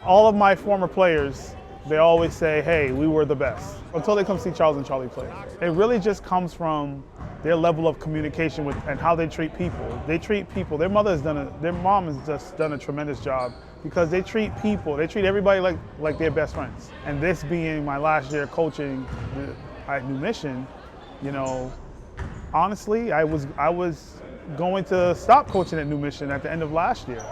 All of my former players, they always say, hey, we were the best, until they come see Charles and Charlie play. It really just comes from their level of communication with and how they treat people. They treat people, their mom has just done a tremendous job because they treat people, they treat everybody like their best friends. And this being my last year coaching at New Mission, you know, honestly, I was going to stop coaching at New Mission at the end of last year.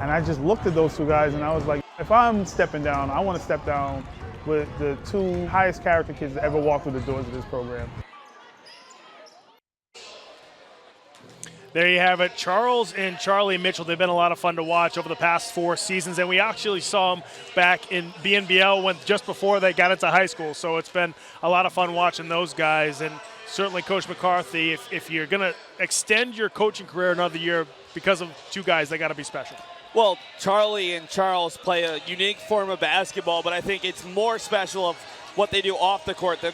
And I just looked at those two guys and I was like, if I'm stepping down, I want to step down with the two highest character kids that ever walked through the doors of this program. There you have it, Charles and Charlie Mitchell. They've been a lot of fun to watch over the past 4 seasons, and we actually saw them back in BNBL just before they got into high school. So it's been a lot of fun watching those guys, and certainly Coach McCarthy, if you're going to extend your coaching career another year because of two guys, they got to be special. Well, Charlie and Charles play a unique form of basketball, but I think it's more special of what they do off the court than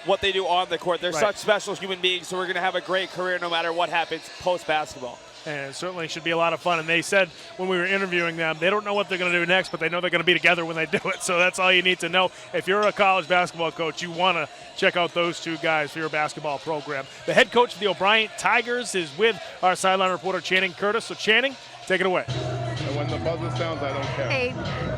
what they do on the court. They're such special human beings, so we're going to have a great career no matter what happens post-basketball. And it certainly should be a lot of fun. And they said when we were interviewing them, they don't know what they're going to do next, but they know they're going to be together when they do it. So that's all you need to know. If you're a college basketball coach, you want to check out those two guys for your basketball program. The head coach of the OBryant Tigers is with our sideline reporter, Channing Curtis. So, Channing, take it away. And when the buzzer sounds, I don't care. Hey,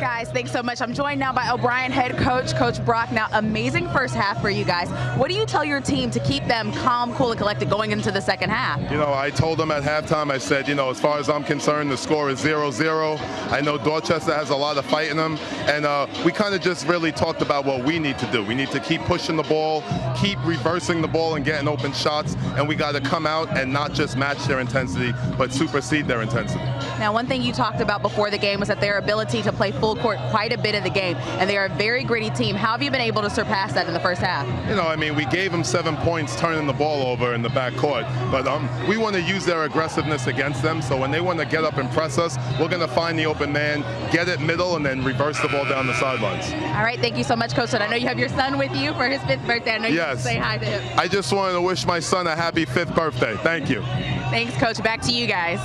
guys, thanks so much. I'm joined now by OBryant head coach, Coach Brock. Now, amazing first half for you guys. What do you tell your team to keep them calm, cool, and collected going into the second half? You know, I told them at halftime, I said, you know, as far as I'm concerned, the score is 0-0. I know Dorchester has a lot of fight in them, and we kind of just really talked about what we need to do. We need to keep pushing the ball, keep reversing the ball and getting open shots, and we got to come out and not just match their intensity, but supersede their intensity. Now, one thing you talked about before the game was that their ability to play full court quite a bit of the game, and they are a very gritty team. How have you been able to surpass that in the first half? You know, I mean, we gave them 7 points turning the ball over in the backcourt, but we want to use their aggressiveness against them, so when they want to get up and press us, we're going to find the open man, get it middle, and then reverse the ball down the sidelines. All right, thank you so much, Coach. And I know you have your son with you for his 5th birthday. I know you can say hi to him. I just wanted to wish my son a happy 5th birthday. Thank you. Thanks, Coach. Back to you guys.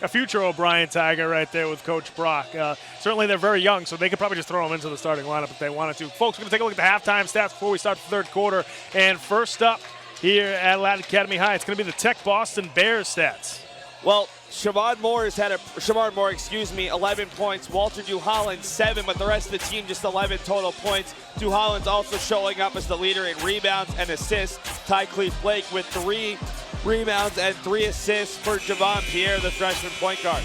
A future OBryant Tiger right there with Coach Brock. Certainly they're very young, so they could probably just throw him into the starting lineup if they wanted to. Folks, we're going to take a look at the halftime stats before we start the third quarter. And first up here at Latin Academy High, it's going to be the TechBoston Bears stats. Well, Shamar Moore, 11 points. Walter Duholland, 7, but the rest of the team just 11 total points. Duholland's also showing up as the leader in rebounds and assists. Ty Cleef Blake with 3 rebounds and 3 assists for Javon Pierre, the freshman point guard.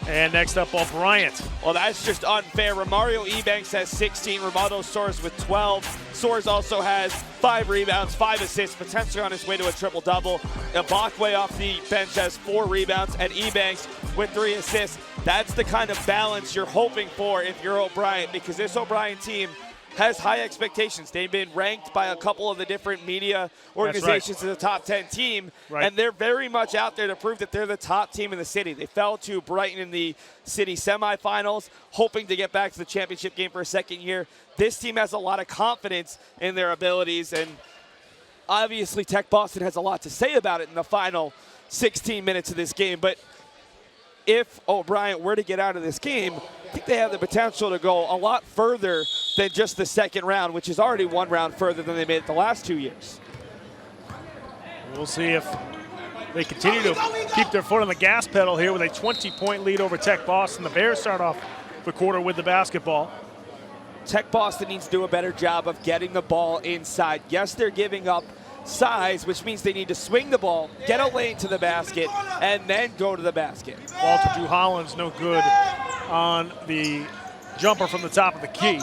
And next up, OBryant. Well, that's just unfair. Romario Ebanks has 16. Romaldo Soares with 12. Soares also has 5 rebounds, 5 assists, potentially on his way to a triple-double. Ibakwe off the bench has 4 rebounds, and Ebanks with 3 assists. That's the kind of balance you're hoping for if you're OBryant, because this OBryant team has high expectations. They've been ranked by a couple of the different media organizations as a top 10 team, and they're very much out there to prove that they're the top team in the city. They fell to Brighton in the city semifinals, hoping to get back to the championship game for a second year. This team has a lot of confidence in their abilities, and obviously TechBoston has a lot to say about it in the final 16 minutes of this game. But if OBryant were to get out of this game, I think they have the potential to go a lot further than just the second round, which is already 1 round further than they made it the last 2 years. We'll see if they continue to keep their foot on the gas pedal here with a 20-point lead over TechBoston. The Bears start off the quarter with the basketball. TechBoston needs to do a better job of getting the ball inside. Yes, they're giving up size, which means they need to swing the ball, get a lane to the basket, and then go to the basket. Walter Duhallen's no good on the jumper from the top of the key.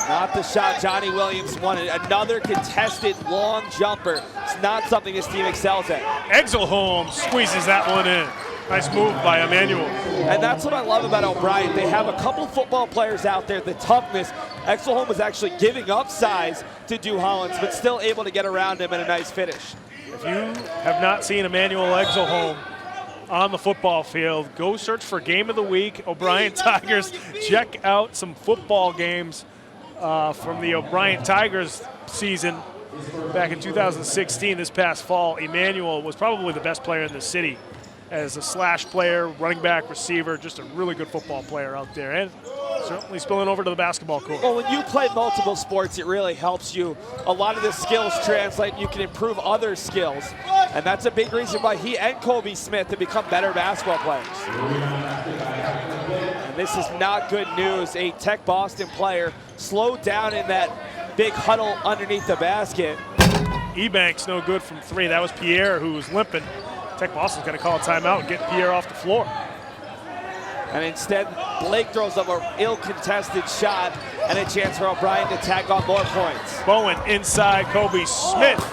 Not the shot Johnny Williams wanted. Another contested long jumper. It's not something this team excels at. Exelholm squeezes that one in. Nice move by Emmanuel. And that's what I love about OBryant. They have a couple football players out there, the toughness. Exelholm was actually giving up size to Duhallens, but still able to get around him in a nice finish. If you have not seen Emmanuel Exelholm on the football field, go search for Game of the Week, OBryant Tigers. Check out some football games from the OBryant Tigers season back in 2016, this past fall. Emmanuel was probably the best player in the city as a slash player, running back, receiver, just a really good football player out there, and certainly spilling over to the basketball court. Well, when you play multiple sports, it really helps you. A lot of the skills translate, you can improve other skills, and that's a big reason why he and Kobe Smith have become better basketball players. And this is not good news. A TechBoston player slowed down in that big huddle underneath the basket. Ebank's no good from three. That was Pierre who was limping. TechBoston's going to call a timeout and get Pierre off the floor. And instead, Blake throws up an ill-contested shot and a chance for OBryant to tag on more points. Bowen inside Kobe Smith.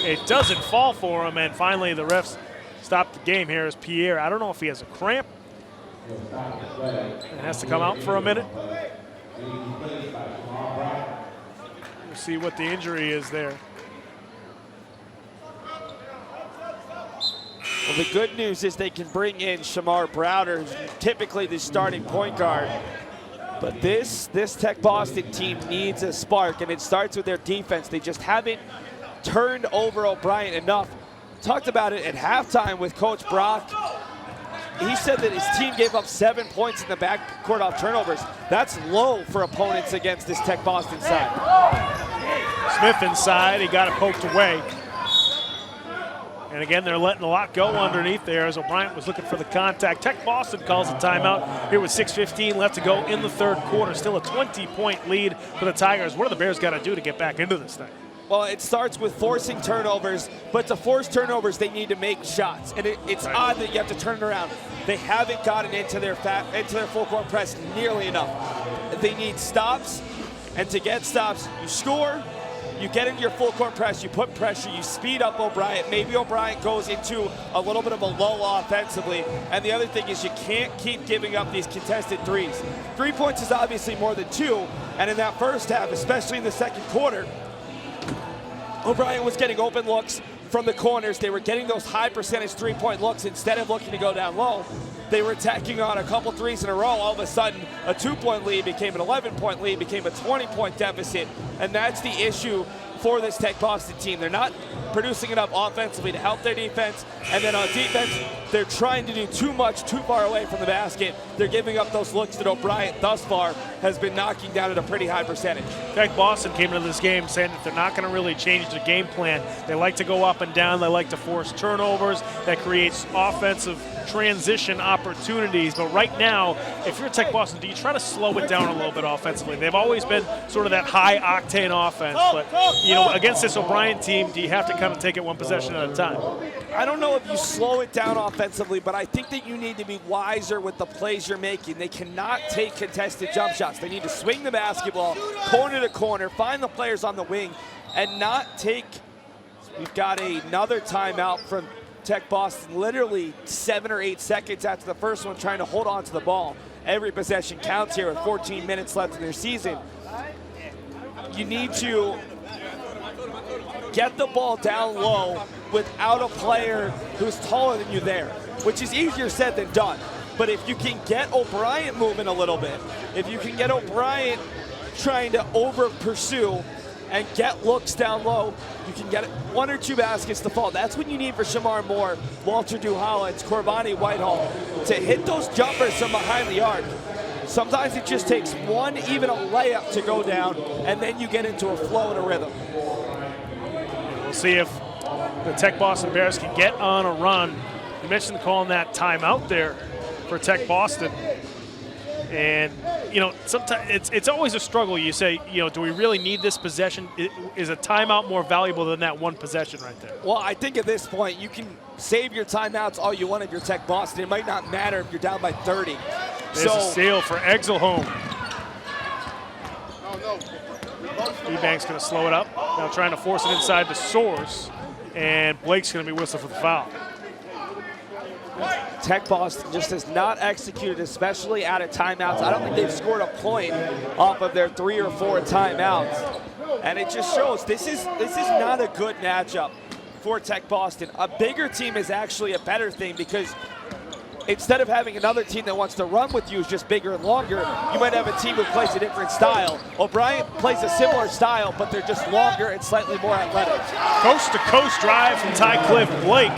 It doesn't fall for him, and finally the refs stop the game here as Pierre, I don't know if he has a cramp. It has to come out for a minute. We'll see what the injury is there. Well, the good news is they can bring in Shamar Browder, who's typically the starting point guard. But this TechBoston team needs a spark, and it starts with their defense. They just haven't turned over OBryant enough. Talked about it at halftime with Coach Brock. He said that his team gave up 7 points in the backcourt off turnovers. That's low for opponents against this TechBoston side. Smith inside, he got it poked away. And again, they're letting a lot go underneath there as OBryant was looking for the contact. TechBoston calls a timeout here with 6:15 left to go in the third quarter. Still a 20-point lead for the Tigers. What do the Bears got to do to get back into this thing? Well, it starts with forcing turnovers, but to force turnovers, they need to make shots. And it's odd that you have to turn it around. They haven't gotten into their full court press nearly enough. They need stops, and to get stops, you score. You get into your full court press, you put pressure, you speed up OBryant. Maybe OBryant goes into a little bit of a lull offensively. And the other thing is you can't keep giving up these contested threes. 3 points is obviously more than two. And in that first half, especially in the second quarter, OBryant was getting open looks from the corners. They were getting those high percentage 3-point looks instead of looking to go down low. They were attacking on a couple threes in a row. All of a sudden, a 2-point lead became an 11-point lead, became a 20-point deficit. And that's the issue for this TechBoston team. They're not producing enough offensively to help their defense. And then on defense, they're trying to do too much, too far away from the basket. They're giving up those looks that OBryant thus far has been knocking down at a pretty high percentage. TechBoston came into this game saying that they're not going to really change the game plan. They like to go up and down. They like to force turnovers. That creates offensive transition opportunities. But right now, if you're TechBoston, do you try to slow it down a little bit offensively? They've always been sort of that high-octane offense. But, you know, against this OBryant team, do you have to kind of take it one possession at a time? I don't know if you slow it down offensively, but I think that you need to be wiser with the plays you're making. They cannot take contested jump shots. They need to swing the basketball corner to corner, find the players on the wing, and not take. We've got another timeout from TechBoston, literally 7 or 8 seconds after the first one, trying to hold on to the ball. Every possession counts here with 14 minutes left in their season. You need to get the ball down low without a player who's taller than you there, which is easier said than done. But if you can get OBryant moving a little bit, if you can get OBryant trying to over-pursue and get looks down low, you can get 1 or 2 baskets to fall. That's what you need for Shamar Moore, Walter Duhallens, Corbani Whitehall, to hit those jumpers from behind the arc. Sometimes it just takes one, even a layup to go down, and then you get into a flow and a rhythm. We'll see if the TechBoston Bears can get on a run. You mentioned calling that timeout there for TechBoston. And you know, sometimes it's always a struggle. You say, you know, do we really need this possession? Is a timeout more valuable than that one possession right there? Well, I think at this point you can save your timeouts all you want if you're Tech Boston. It might not matter if you're down by 30. There's a steal for Exelholm. Ebank's going to slow it up. Now trying to force it inside the source, and Blake's going to be whistled for the foul. Tech Boston just has not executed, especially out of timeouts. I don't think they've scored a point off of their 3 or 4 timeouts. And it just shows this is not a good matchup for Tech Boston. A bigger team is actually a better thing, because instead of having another team that wants to run with you is just bigger and longer, you might have a team who plays a different style. OBryant plays a similar style, but they're just longer and slightly more athletic. Coast-to-coast drive from Tycliffe Blake.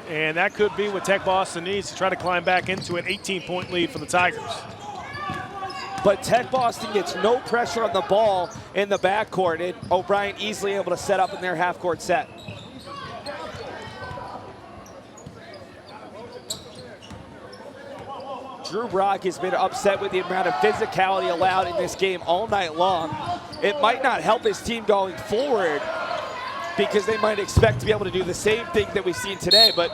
And that could be what Tech Boston needs to try to climb back into an 18-point lead for the Tigers. But Tech Boston gets no pressure on the ball in the backcourt, and OBryant easily able to set up in their half-court set. Drew Brock has been upset with the amount of physicality allowed in this game all night long. It might not help his team going forward, because they might expect to be able to do the same thing that we've seen today, but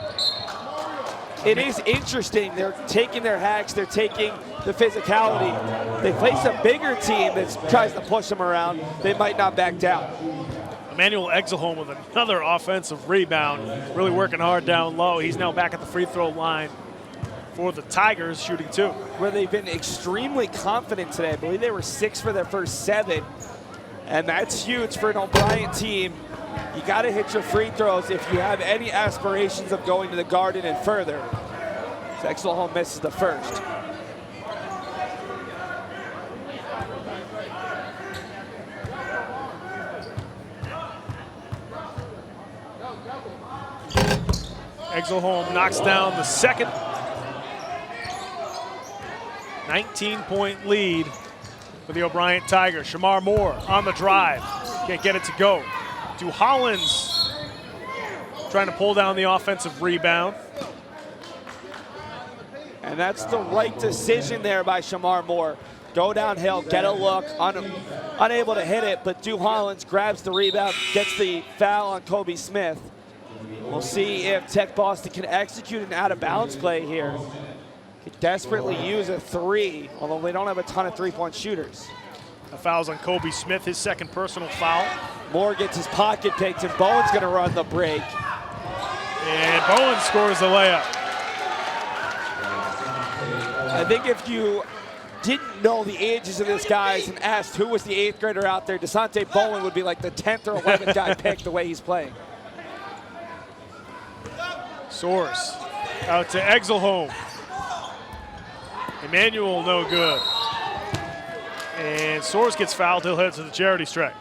it is interesting. They're taking their hacks, they're taking the physicality. They face a bigger team that tries to push them around. They might not back down. Emmanuel Exelholm with another offensive rebound, really working hard down low. He's now back at the free throw line for the Tigers, shooting 2. Where they've been extremely confident today. I believe they were 6 for their first 7, and that's huge for an OBryant team. You got to hit your free throws if you have any aspirations of going to the Garden and further. Exelholm misses the first. Exelholm knocks down the second. 19-point lead for the OBryant Tigers. Shamar Moore on the drive. Can't get it to go. To Hollins, trying to pull down the offensive rebound. And that's the right decision there by Shamar Moore. Go downhill, get a look, unable to hit it, but Du Hollins grabs the rebound, gets the foul on Kobe Smith. We'll see if Tech Boston can execute an out-of-bounds play here. Could desperately use a 3, although they don't have a ton of three-point shooters. The foul's on Kobe Smith, his second personal foul. Moore gets his pocket picked, and Bowen's going to run the break. And Bowen scores the layup. I think if you didn't know the ages of these guys and asked who was the 8th grader out there, Desante Bowen would be like the 10th or 11th guy picked the way he's playing. Source out to Exelholm. Emmanuel no good. And Source gets fouled. He'll head to the charity stripe.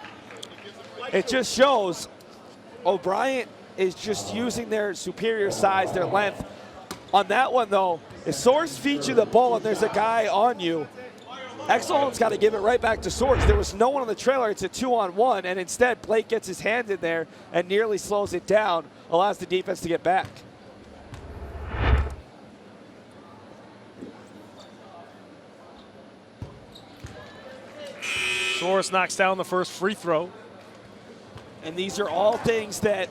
It just shows OBryant is just using their superior size, their length. On that one, though, if Source feeds you the ball and there's a guy on you, Exelholm's got to give it right back to Source. There was no one on the trailer. It's a 2-on-1, and instead Blake gets his hand in there and nearly slows it down, allows the defense to get back. Source knocks down the first free throw. And these are all things that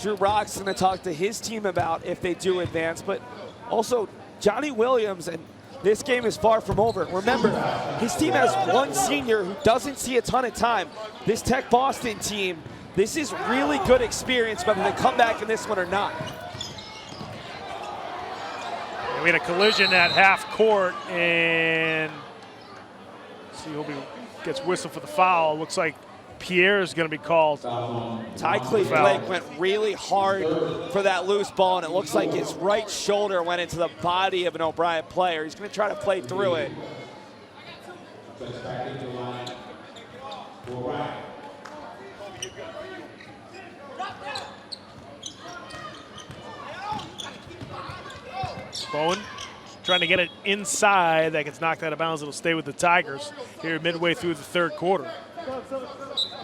Drew Brock's going to talk to his team about if they do advance. But also, Johnny Williams, and this game is far from over. Remember, his team has one senior who doesn't see a ton of time. This Tech Boston team, this is really good experience, whether they come back in this one or not. And we had a collision at half court, and see who gets whistled for the foul. Looks like Pierre is going to be called. Tycliffe Blake went really hard for that loose ball, and it looks like his right shoulder went into the body of an OBryant player. He's going to try to play through it. Bowen trying to get it inside. That gets knocked out of bounds. It'll stay with the Tigers here midway through the third quarter.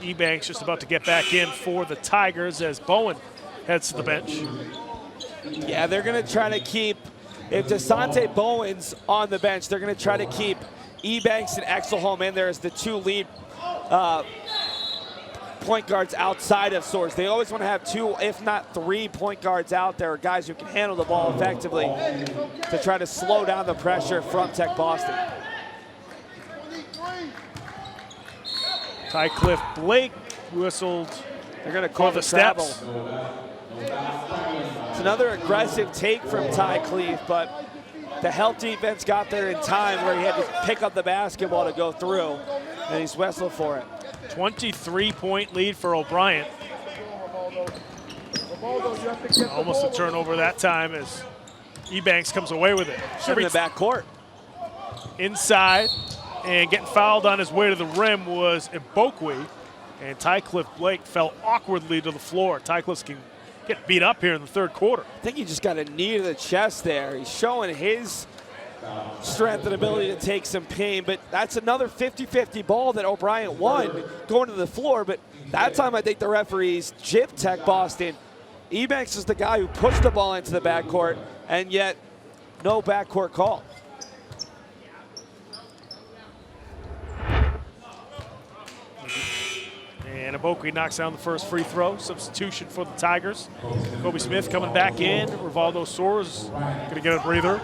Ebank's just about to get back in for the Tigers as Bowen heads to the bench. Yeah, they're going to try to keep, if Desante Bowen's on the bench, they're going to try to keep Ebanks and Exelholm in there as the two lead point guards outside of Soares. They always want to have 2, if not 3 point guards out there, guys who can handle the ball effectively to try to slow down the pressure from TechBoston. Tycliffe Blake whistled. They're going to call the steps. It's another aggressive take from Tycliffe, but the help defense got there in time where he had to pick up the basketball to go through, and he's whistled for it. 23-point lead for OBryant. Almost a turnover that time as Ebanks comes away with it. In the back court. Inside, and getting fouled on his way to the rim was Ibokwe, and Tycliffe Blake fell awkwardly to the floor. Tycliffe can get beat up here in the third quarter. I think he just got a knee to the chest there. He's showing his strength and ability to take some pain, but that's another 50-50 ball that OBryant won going to the floor, but that time I think the referees gypped TechBoston. Ebanks is the guy who pushed the ball into the backcourt, and yet no backcourt call. And Ibokwe knocks down the first free throw. Substitution for the Tigers. Kobe Smith coming back in. Rivaldo Soares going to get a breather.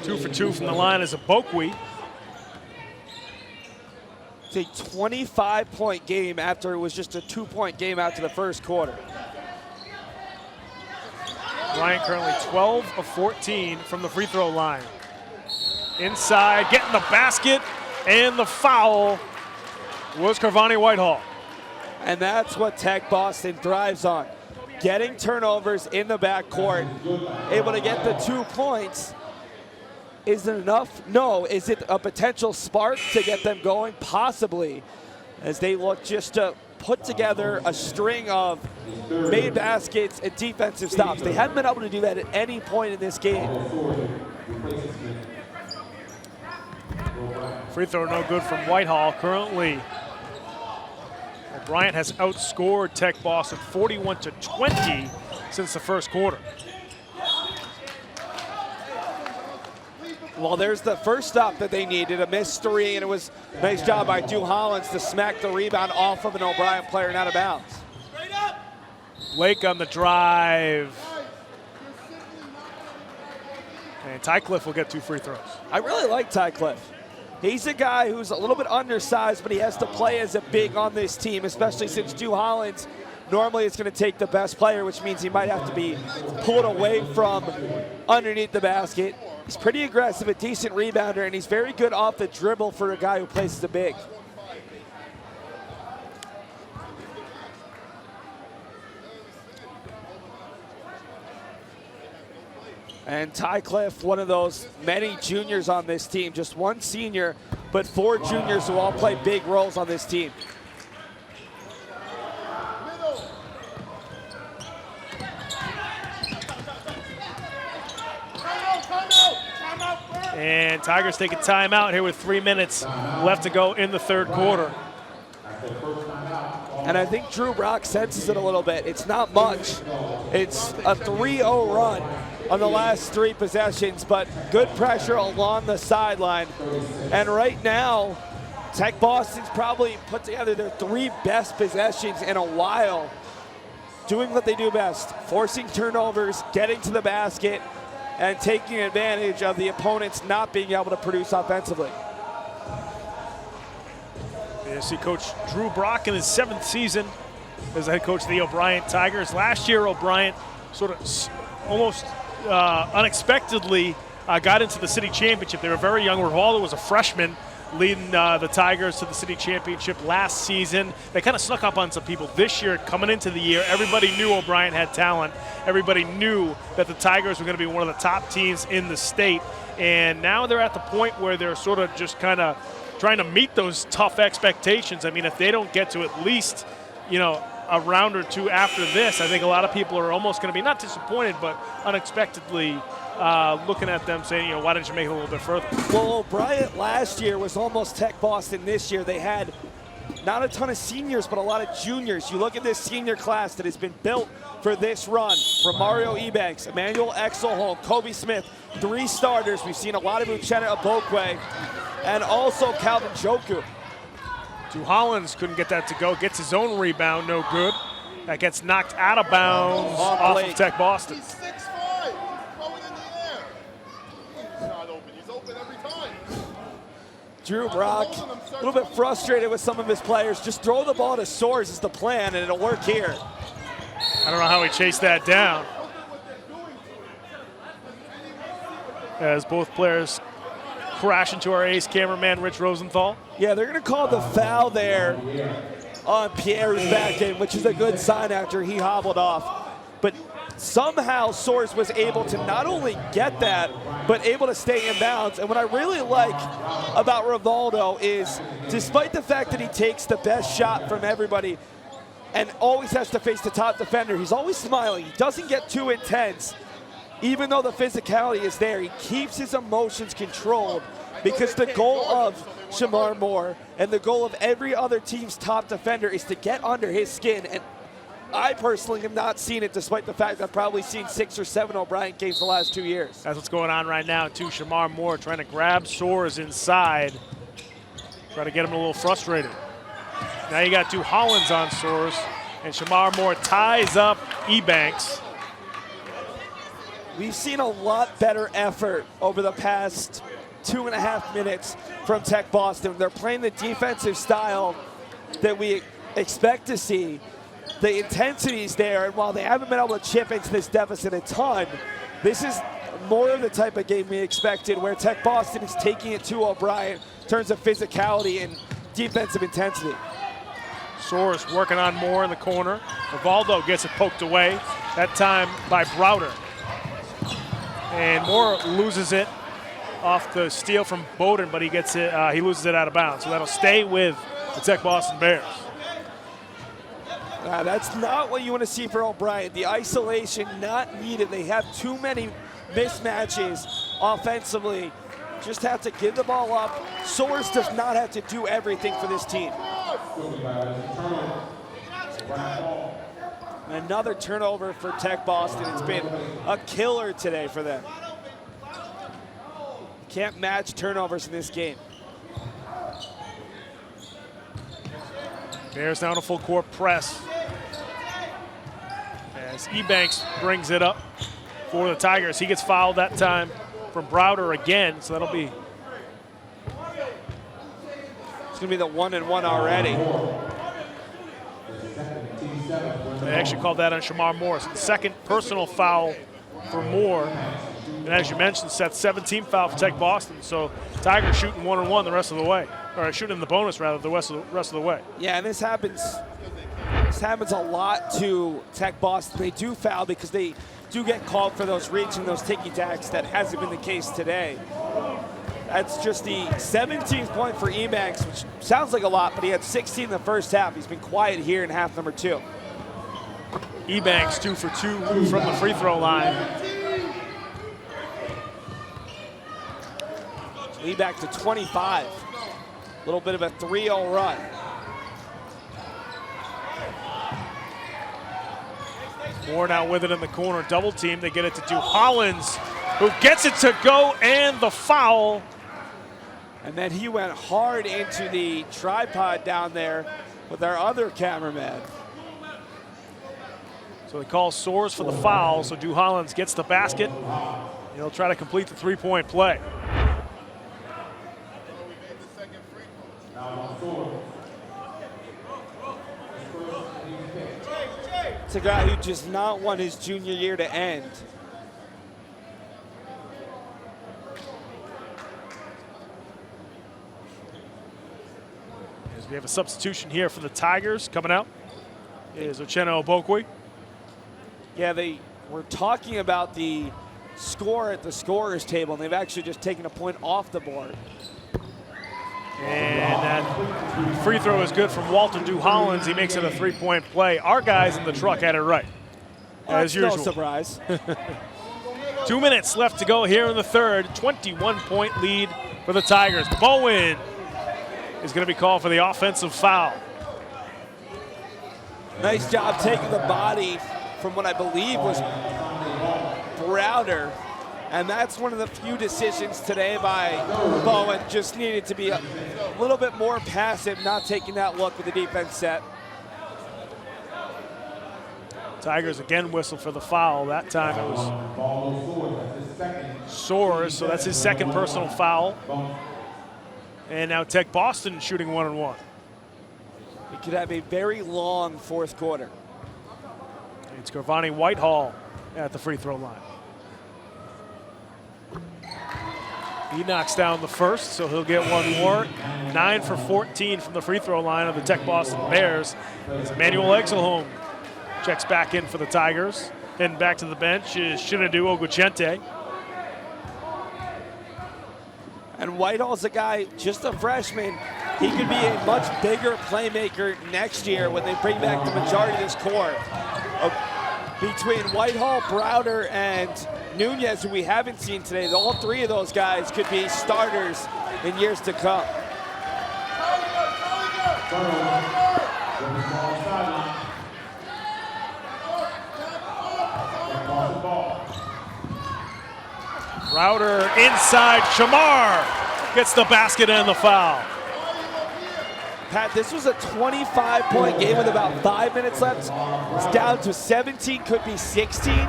Two for 2 from the line is Ibokwe. It's a 25-point game after it was just a 2-point game after the first quarter. Bryant currently 12 of 14 from the free throw line. Inside, getting the basket, and the foul was Carvani Whitehall. And that's what TechBoston thrives on. Getting turnovers in the backcourt, able to get the 2 points. Is it enough? No. Is it a potential spark to get them going? Possibly, as they look just to put together a string of made baskets and defensive stops. They haven't been able to do that at any point in this game. Free throw no good from Whitehall. Currently, OBryant has outscored TechBoston 41-20 since the first quarter. Well, there's the first stop that they needed, a missed 3, and it was a nice job by Dew Hollins to smack the rebound off of an OBryant player and out of bounds. Blake on the drive. And Tycliffe will get 2 free throws. I really like Tycliffe. He's a guy who's a little bit undersized, but he has to play as a big on this team, especially since Dew Hollins normally it's going to take the best player, which means he might have to be pulled away from underneath the basket. He's pretty aggressive, a decent rebounder, and he's very good off the dribble for a guy who plays as a big. And Tycliffe, one of those many juniors on this team, just one senior, but 4 juniors who all play big roles on this team. And Tigers take a timeout here with 3 minutes left to go in the third quarter. And I think Drew Brock senses it a little bit. It's not much. It's a 3-0 run on the last 3 possessions, but good pressure along the sideline. And right now, TechBoston's probably put together their 3 best possessions in a while, doing what they do best, forcing turnovers, getting to the basket, and taking advantage of the opponents not being able to produce offensively. You see Coach Drew Brock in his 7th season as the head coach of the OBryant Tigers. Last year, OBryant sort of almost unexpectedly got into the city championship. They were very young. Rivaldo was a freshman leading the Tigers to the city championship last season. They kind of snuck up on some people this year. Coming into the year, everybody knew OBryant had talent. Everybody knew that the Tigers were going to be one of the top teams in the state. And now they're at the point where they're sort of just kind of trying to meet those tough expectations. I mean, if they don't get to at least, you know, a round or 2 after this, I think a lot of people are almost going to be not disappointed, but unexpectedly looking at them saying, you know, why didn't you make it a little bit further? Well, OBryant last year was almost TechBoston this year. They had not a ton of seniors, but a lot of juniors. You look at this senior class that has been built for this run. Romario Ebanks, Emmanuel Exelholm, Kobe Smith, 3 starters. We've seen a lot of Uchenna Obokwe, and also Calvin Joku. Drew Hollins couldn't get that to go. Gets his own rebound, no good. That gets knocked out of bounds off of Tech Boston. He's 6'5", throwing in the air. He's not open. He's open every time. Drew Brock, a little bit frustrated with some of his players. Just throw the ball to Soares is the plan, and it'll work here. I don't know how he chased that down. As both players crash into our ace cameraman, Rich Rosenthal. Yeah, they're going to call the foul there on Pierre's back end, which is a good sign after he hobbled off. But somehow Soares was able to not only get that, but able to stay in bounds. And what I really like about Rivaldo is, despite the fact that he takes the best shot from everybody and always has to face the top defender, he's always smiling. He doesn't get too intense. Even though the physicality is there, he keeps his emotions controlled, because the goal of Shamar Moore and the goal of every other team's top defender is to get under his skin. And I personally have not seen it, despite the fact that I've probably seen 6 or 7 OBryant games the last 2 years. That's what's going on right now, too. Shamar Moore trying to grab Soares inside, try to get him a little frustrated. Now you got 2 Hollins on Soares, and Shamar Moore ties up Ebanks. We've seen a lot better effort over the past 2.5 minutes from Tech Boston. They're playing the defensive style that we expect to see. The intensity's there, and while they haven't been able to chip into this deficit a ton, this is more of the type of game we expected, where Tech Boston is taking it to OBryant in terms of physicality and defensive intensity. Soares working on Moore in the corner. Rivaldo gets it poked away, that time by Browder. And Moore loses it off the steal from Bowden, but he gets it. He loses it out of bounds, so that'll stay with the Tech Boston Bears. That's not what you want to see for OBryant. The isolation not needed. They have too many mismatches offensively. Just have to give the ball up. Soares does not have to do everything for this team. Another turnover for Tech Boston. It's been a killer today for them. Can't match turnovers in this game. Bears now in a full court press, as Ebanks brings it up for the Tigers. He gets fouled that time from Browder again, so that'll be. It's gonna be the 1-and-1 already. They actually called that on Shamar Moore. So the second personal foul for Moore. And as you mentioned, Seth, 17th foul for Tech Boston. So Tigers shooting 1-and-1 the rest of the way. Or shooting the bonus, rather, the rest of the way. Yeah, and this happens a lot to Tech Boston. They do foul because they do get called for those reaching, those ticky-tacks. That hasn't been the case today. That's just the 17th point for Ebanks, which sounds like a lot, but he had 16 in the first half. He's been quiet here in half number 2. Ebanks 2 for 2 from the free throw line. Lead back to 25. A little bit of a 3-0 run. Moore now with it in the corner, double team. They get it to Hollins, who gets it to go, and the foul. And then he went hard into the tripod down there with our other cameraman. So they call Soares for the foul, so Hollins gets the basket. He'll try to complete the 3-point play. It's a guy who does not want his junior year to end. As we have a substitution here for the Tigers coming out is Uchenna Obokwe. Yeah, they were talking about the score at the scorer's table, and they've actually just taken a point off the board. And that free throw is good from Walter Hollins. He makes it a 3-point play. Our guys in the truck had it right, as usual. No surprise. 2 minutes left to go here in the third. 21-point lead for the Tigers. Bowen is going to be called for the offensive foul. Nice job taking the body from what I believe was Browder. And that's one of the few decisions today by Bowen. Just needed to be a little bit more passive, not taking that look with the defense set. Tigers again whistle for the foul. That time it was Soares, so that's his second personal foul. And now TechBoston shooting 1-on-1. It could have a very long fourth quarter. It's Gervonta Whitehall at the free throw line. He knocks down the first, so he'll get one more. 9 for 14 from the free throw line of the TechBoston Bears. As Emmanuel Exelholm checks back in for the Tigers. Heading back to the bench is Shinadu Oguchente. And Whitehall's a guy, just a freshman. He could be a much bigger playmaker next year when they bring back the majority of this core. Between Whitehall, Browder, and Nunez, who we haven't seen today, all three of those guys could be starters in years to come. Browder inside, Shamar gets the basket and the foul. Pat, this was a 25-point game with about 5 minutes left. It's down to 17, could be 16.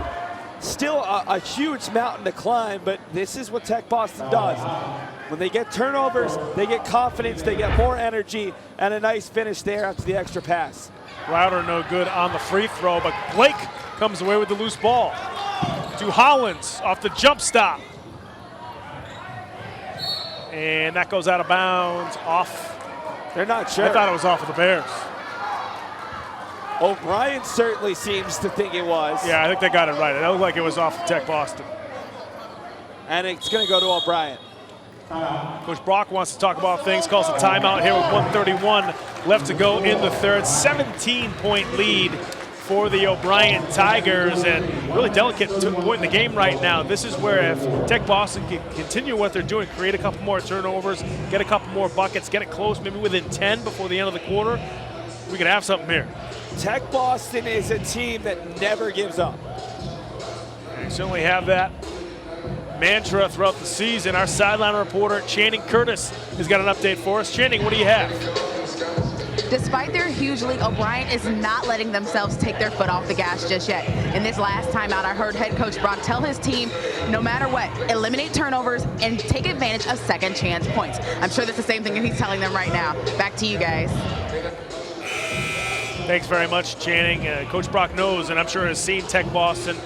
Still a huge mountain to climb, but this is what TechBoston does. When they get turnovers, they get confidence, they get more energy, and a nice finish there after the extra pass. Browder no good on the free throw, but Blake comes away with the loose ball. To Hollins off the jump stop. And that goes out of bounds, off. They're not sure. I thought it was off of the Bears. OBryant certainly seems to think it was. Yeah, I think they got it right. It looked like it was off of TechBoston. And it's going to go to OBryant. Coach Brock wants to talk about things, calls a timeout here with 1:31 left to go in the third. 17-point lead for the OBryant Tigers, and really delicate point in the game right now. This is where if TechBoston can continue what they're doing, create a couple more turnovers, get a couple more buckets, get it close, maybe within 10 before the end of the quarter, we could have something here. TechBoston is a team that never gives up. They certainly have that mantra throughout the season. Our sideline reporter, Channing Curtis, has got an update for us. Channing, what do you have? Despite their huge lead, OBryant is not letting themselves take their foot off the gas just yet. In this last timeout, I heard head coach Brock tell his team, no matter what, eliminate turnovers and take advantage of second chance points. I'm sure that's the same thing that he's telling them right now. Back to you guys. Thanks very much, Channing. Coach Brock knows, and I'm sure has seen TechBoston,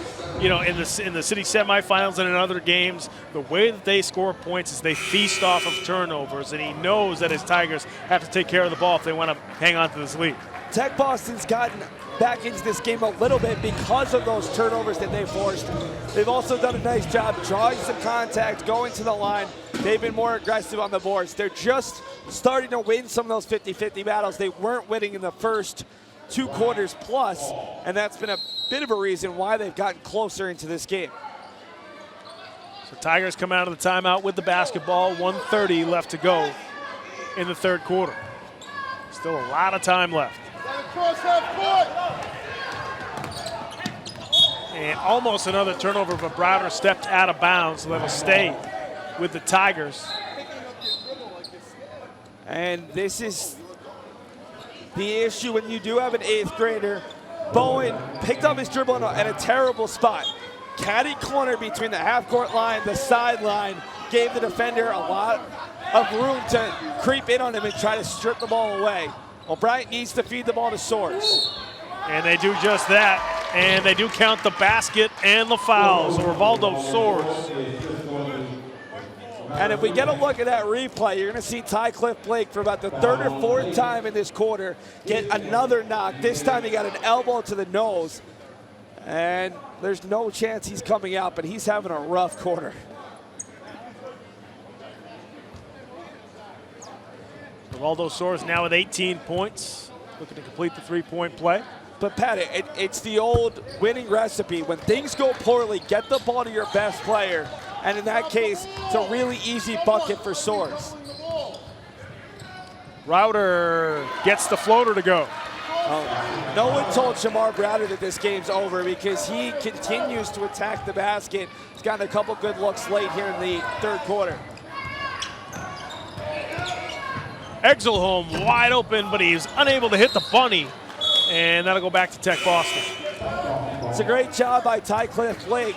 you know, in the city semifinals and in other games. The way that they score points is they feast off of turnovers, and he knows that his Tigers have to take care of the ball if they want to hang on to this lead. TechBoston's gotten back into this game a little bit because of those turnovers that they forced. They've also done a nice job drawing some contact, going to the line. They've been more aggressive on the boards. They're just starting to win some of those 50-50 battles. They weren't winning in the first 2 quarters plus, and that's been a bit of a reason why they've gotten closer into this game. So Tigers come out of the timeout with the basketball. 1:30 left to go in the third quarter. Still a lot of time left. And almost another turnover, but Browder stepped out of bounds, so that'll stay with the Tigers. And this is the issue when you do have an 8th grader. Bowen picked up his dribble at a terrible spot. Caddy corner between the half-court line, the sideline, gave the defender a lot of room to creep in on him and try to strip the ball away. OBryant needs to feed the ball to Soares. And they do just that. And they do count the basket and the foul. So Rivaldo Soares. And if we get a look at that replay, you're going to see Tycliffe Blake for about the 3rd or 4th time in this quarter get another knock. This time he got an elbow to the nose. And there's no chance he's coming out, but he's having a rough quarter. Rivaldo Soares now with 18 points, looking to complete the 3-point play. But Pat, it's the old winning recipe. When things go poorly, get the ball to your best player. And in that case, it's a really easy bucket for Soares. Browder gets the floater to go. No one told Shamar Browder that this game's over because he continues to attack the basket. He's gotten a couple good looks late here in the third quarter. Exelholm wide open, but he's unable to hit the bunny. And that'll go back to Tech Boston. It's a great job by Tycliffe Blake.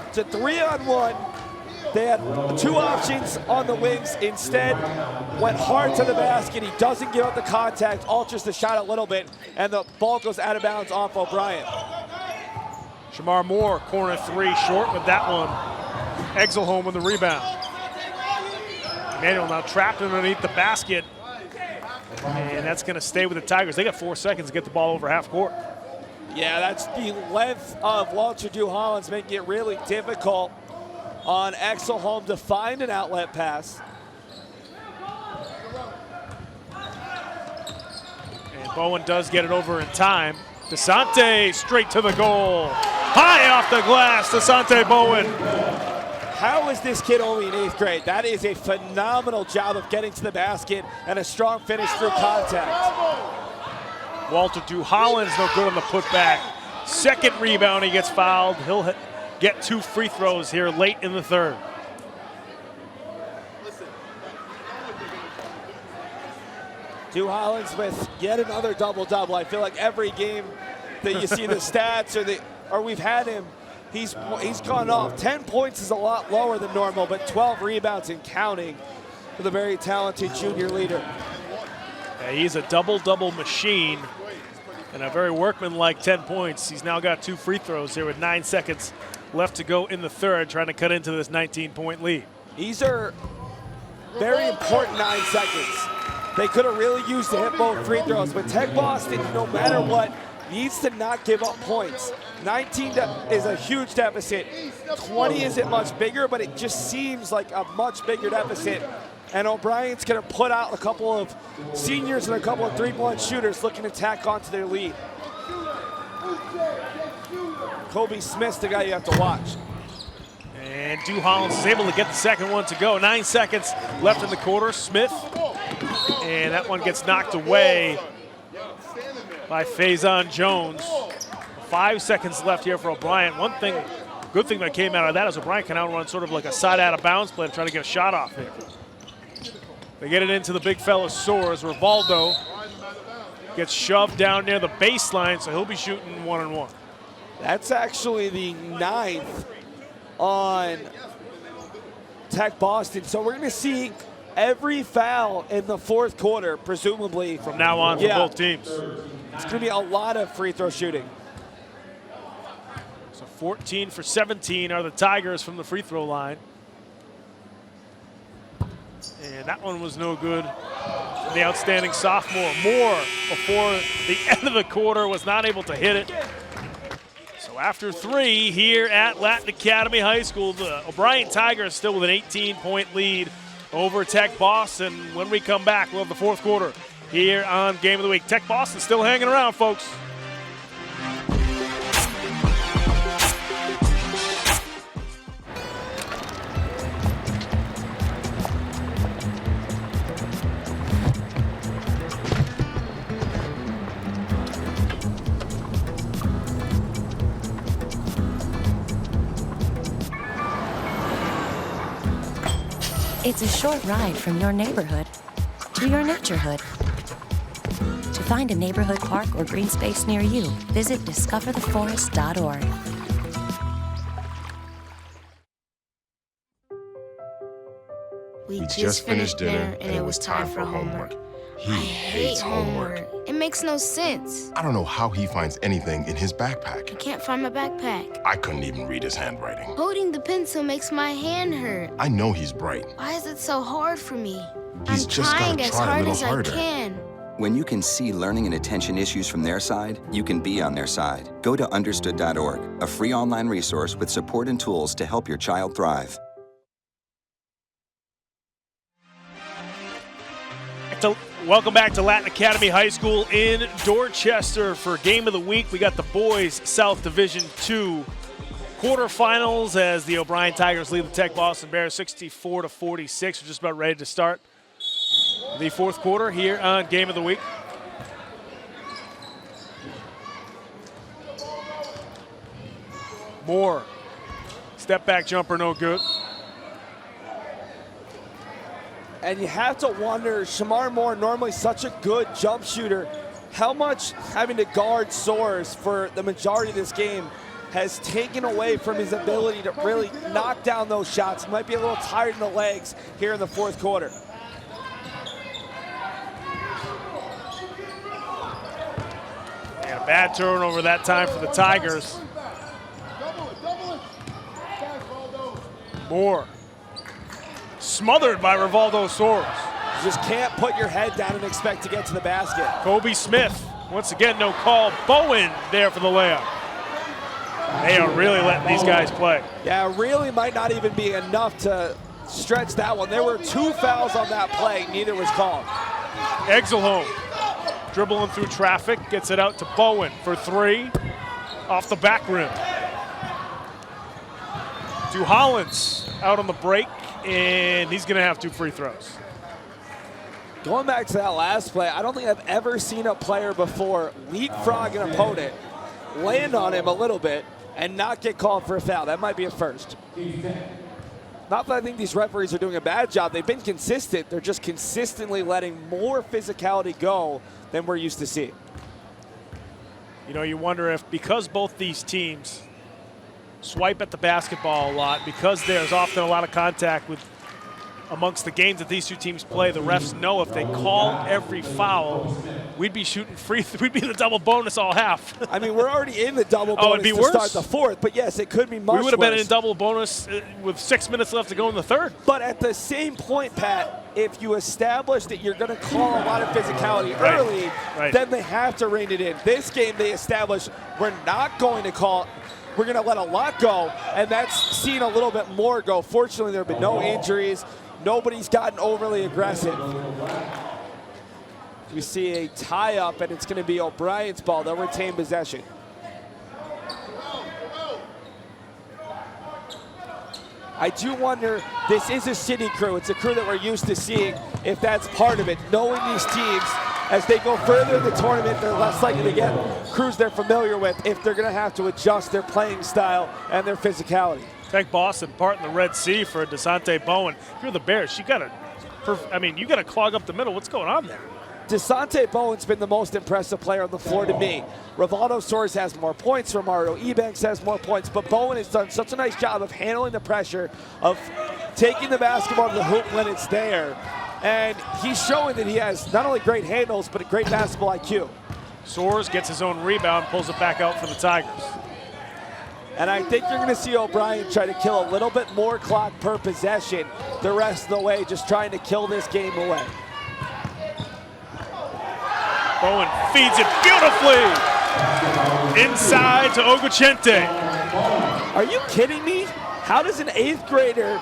It's a 3-on-1. They had two options on the wings. Instead, went hard to the basket. He doesn't give up the contact, alters the shot a little bit, and the ball goes out of bounds off OBryant. Shamar Moore, corner three, short with that one. Exelholm with the rebound. Emmanuel now trapped underneath the basket. And that's going to stay with the Tigers. They got 4 seconds to get the ball over half court. Yeah, that's the length of Walter Duhallens, making it really difficult on Exelholm to find an outlet pass. And Bowen does get it over in time. DeSante straight to the goal. High off the glass, DeSante Bowen. How is this kid only in 8th grade? That is a phenomenal job of getting to the basket and a strong finish through contact. Walter Duhallens no good on the putback. Second rebound, he gets fouled. He'll get 2 free throws here late in the third. Duhallens with yet another double-double. I feel like every game that you see the stats or we've had him, he's gone off. 10 points is a lot lower than normal, but 12 rebounds and counting for the very talented junior leader. Yeah, he's a double-double machine and a very workmanlike 10 points. He's now got 2 free throws here with 9 seconds left to go in the third, trying to cut into this 19-point lead. These are very important 9 seconds. They could have really used to hit both free throws, but Tech Boston, no matter what, needs to not give up points. 19 is a huge deficit. 20 isn't much bigger, but it just seems like a much bigger deficit. And OBryant's going to put out a couple of seniors and a couple of three-point shooters looking to tack onto their lead. Kobe Smith's the guy you have to watch. And Duhallens is able to get the second one to go. 9 seconds left in the quarter. Smith, and that one gets knocked away by Faison Jones. 5 seconds left here for OBryant. Good thing that came out of that is OBryant can outrun sort of like a side out of bounds play to try to get a shot off here. They get it into the big fella's soars. Rivaldo gets shoved down near the baseline, so he'll be shooting 1-on-1. That's actually the 9th on Tech Boston. So we're going to see every foul in the fourth quarter, presumably. From now on for both teams. It's going to be a lot of free throw shooting. So 14 for 17 are the Tigers from the free throw line. And that one was no good. The outstanding sophomore. Moore, before the end of the quarter, was not able to hit it. So after 3 here at Latin Academy High School, the OBryant Tigers still with an 18-point lead over Tech Boston. When we come back, we'll have the fourth quarter here on Game of the Week. Tech Boston still hanging around, folks. It's a short ride from your neighborhood to your naturehood. To find a neighborhood park or green space near you, visit discovertheforest.org. We just finished dinner and it was time for homework. He hates homework. It makes no sense. I don't know how he finds anything in his backpack. I can't find my backpack. I couldn't even read his handwriting. Holding the pencil makes my hand hurt. I know he's bright. Why is it so hard for me? He's I'm just trying gotta as try a hard little as harder. I can. When you can see learning and attention issues from their side, you can be on their side. Go to understood.org, a free online resource with support and tools to help your child thrive. Welcome back to Latin Academy High School in Dorchester for Game of the Week. We got the boys South Division II quarterfinals as the OBryant Tigers lead the Tech Boston Bears 64-46. We're just about ready to start the fourth quarter here on Game of the Week. Moore. Step back jumper, no good. And you have to wonder, Shamar Moore, normally such a good jump shooter, how much having to guard Soares for the majority of this game has taken away from his ability to really knock down those shots. He might be a little tired in the legs here in the fourth quarter. And a bad turnover that time for the Tigers. Moore. Smothered by Rivaldo Soares. You just can't put your head down and expect to get to the basket. Kobe Smith, once again, no call. Bowen there for the layup. They are really letting these guys play. Yeah, really might not even be enough to stretch that one. There were 2 fouls on that play, neither was called. Exelholm dribbling through traffic, gets it out to Bowen for 3 off the back rim. To Hollins out on the break, and he's gonna have 2 free throws. Going back to that last play, I don't think I've ever seen a player before leapfrog an opponent, land on him a little bit, and not get called for a foul. That might be a first. Not that I think these referees are doing a bad job. They've been consistent. They're just consistently letting more physicality go than we're used to seeing. You know, you wonder if because both these teams swipe at the basketball a lot, because there's often a lot of contact with amongst the games that these two teams play, the refs know if they call every foul, we'd be shooting free. We'd be in the double bonus all half. I mean, we're already in the double bonus it'd be to worse? start the fourth, but yes, it could be much worse. We would have been in double bonus with 6 minutes left to go in the third. But at the same point, Pat, if you establish that you're going to call a lot of physicality early, then they have to rein it in. This game, they established we're not going to call. We're going to let a lot go, and that's seen a little bit more go. Fortunately, there have been no injuries. Nobody's gotten overly aggressive. We see a tie-up, and it's going to be OBryant's ball. They'll retain possession. I do wonder, this is a city crew. It's a crew that we're used to seeing, if that's part of it. Knowing these teams, as they go further in the tournament, they're less likely to get crews they're familiar with if they're going to have to adjust their playing style and their physicality. TechBoston parting the Red Sea for Desante Bowen. If you're the Bears, you got to clog up the middle. What's going on there? Desante Bowen's been the most impressive player on the floor to me. Rivaldo Soares has more points. Romario Ebanks has more points. But Bowen has done such a nice job of handling the pressure, of taking the basketball to the hoop when it's there. And he's showing that he has not only great handles, but a great basketball IQ. Soares gets his own rebound, pulls it back out for the Tigers. And I think you're going to see OBryant try to kill a little bit more clock per possession the rest of the way, just trying to kill this game away. Bowen feeds it beautifully inside to Oguchente. Are you kidding me? How does an 8th grader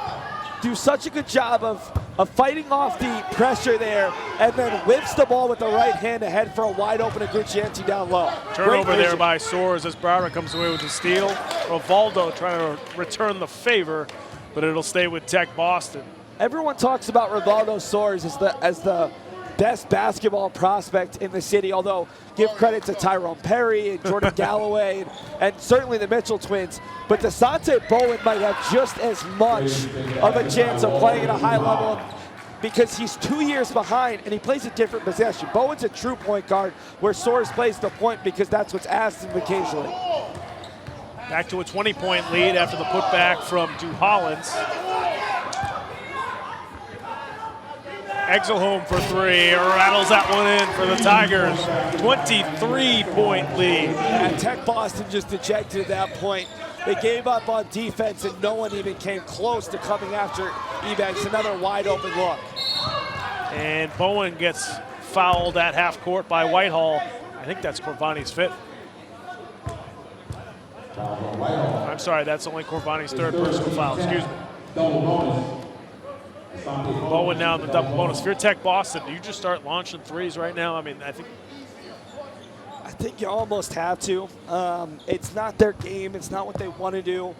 do such a good job of fighting off the pressure there and then whips the ball with the right hand ahead for a wide open Oguchente down low? Turnover there by Soares as Browder comes away with the steal. Rivaldo trying to return the favor, but it'll stay with TechBoston. Everyone talks about Rivaldo Soares as the best basketball prospect in the city, although give credit to Tyrone Perry and Jordan Galloway and certainly the Mitchell twins. But Desante Bowen might have just as much of a chance of playing at a high level because he's 2 years behind and he plays a different possession. Bowen's a true point guard where Soares plays the point because that's what's asked of him occasionally. Back to a 20-point lead after the putback from Du Hollins. Exelholm for 3, rattles that one in for the Tigers. 23-point lead. And TechBoston just ejected at that point. They gave up on defense and no one even came close to coming after Ebanks. Another wide open look. And Bowen gets fouled at half court by Whitehall. I think that's Corvani's 5th. I'm sorry, that's only Corvani's 3rd personal foul, excuse me. Bowen now in the double bonus. If you're TechBoston, do you just start launching threes right now? I mean, I think you almost have to. It's not their game. It's not what they want to do.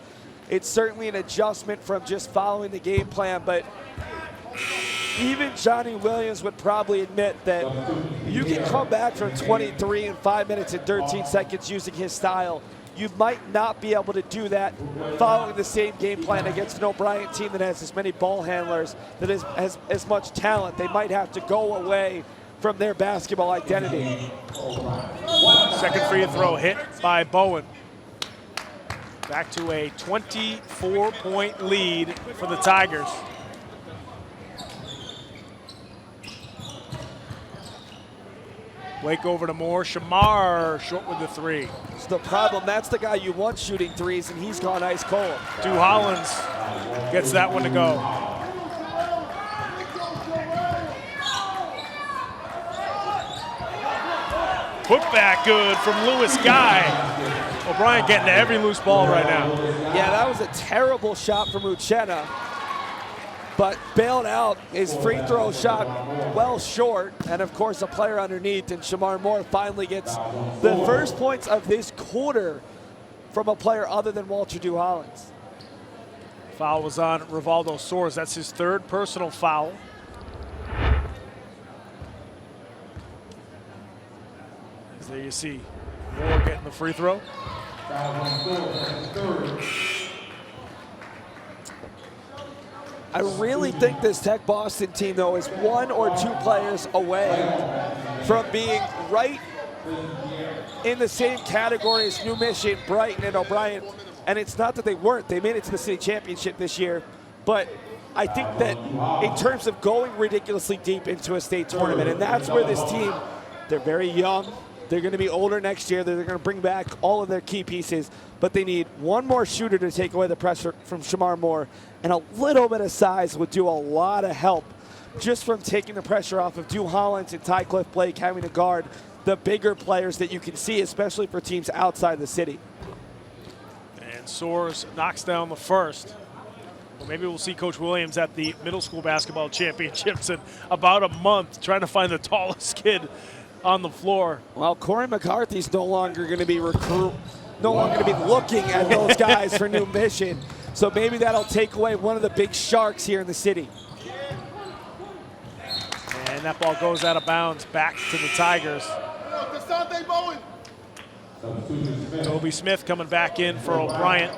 It's certainly an adjustment from just following the game plan, but even Johnny Williams would probably admit that you can come back from 23 in 5 minutes and 13 seconds using his style you might not be able to do that following the same game plan against an OBryant team that has as many ball handlers, that has as much talent. They might have to go away from their basketball identity. Second free throw hit by Bowen. Back to a 24-point lead for the Tigers. Blake over to Moore. Shamar short with the three. It's the problem. That's the guy you want shooting threes, and he's gone ice cold. Stu Hollins gets that one to go. Put back good from Lewis Guy. OBryant getting to every loose ball right now. Yeah, that was a terrible shot from Uchenna, but bailed out. His free throw shot well short, and of course a player underneath, and Shamar Moore finally gets the first points of this quarter from a player other than Walter Dew Hollins. Foul was on Rivaldo Soares. That's his third personal foul. As there you see Moore getting the free throw. I really think this TechBoston team, though, is one or two players away from being right in the same category as New Mission, Brighton, and OBryant. And it's not that they weren't. They made it to the city championship this year. But I think that in terms of going ridiculously deep into a state tournament, and that's where this team, they're very young. They're going to be older next year. They're going to bring back all of their key pieces, but they need one more shooter to take away the pressure from Shamar Moore, and a little bit of size would do a lot of help just from taking the pressure off of Dew Hollins and Tycliffe Blake having to guard the bigger players that you can see, especially for teams outside the city. And Soares knocks down the first. Well, maybe we'll see Coach Williams at the middle school basketball championships in about a month trying to find the tallest kid on the floor. Well, Corey McCarthy's no longer going to be looking at those guys for New Mission. So maybe that'll take away one of the big sharks here in the city. And that ball goes out of bounds back to the Tigers. Toby Smith coming back in for OBryant.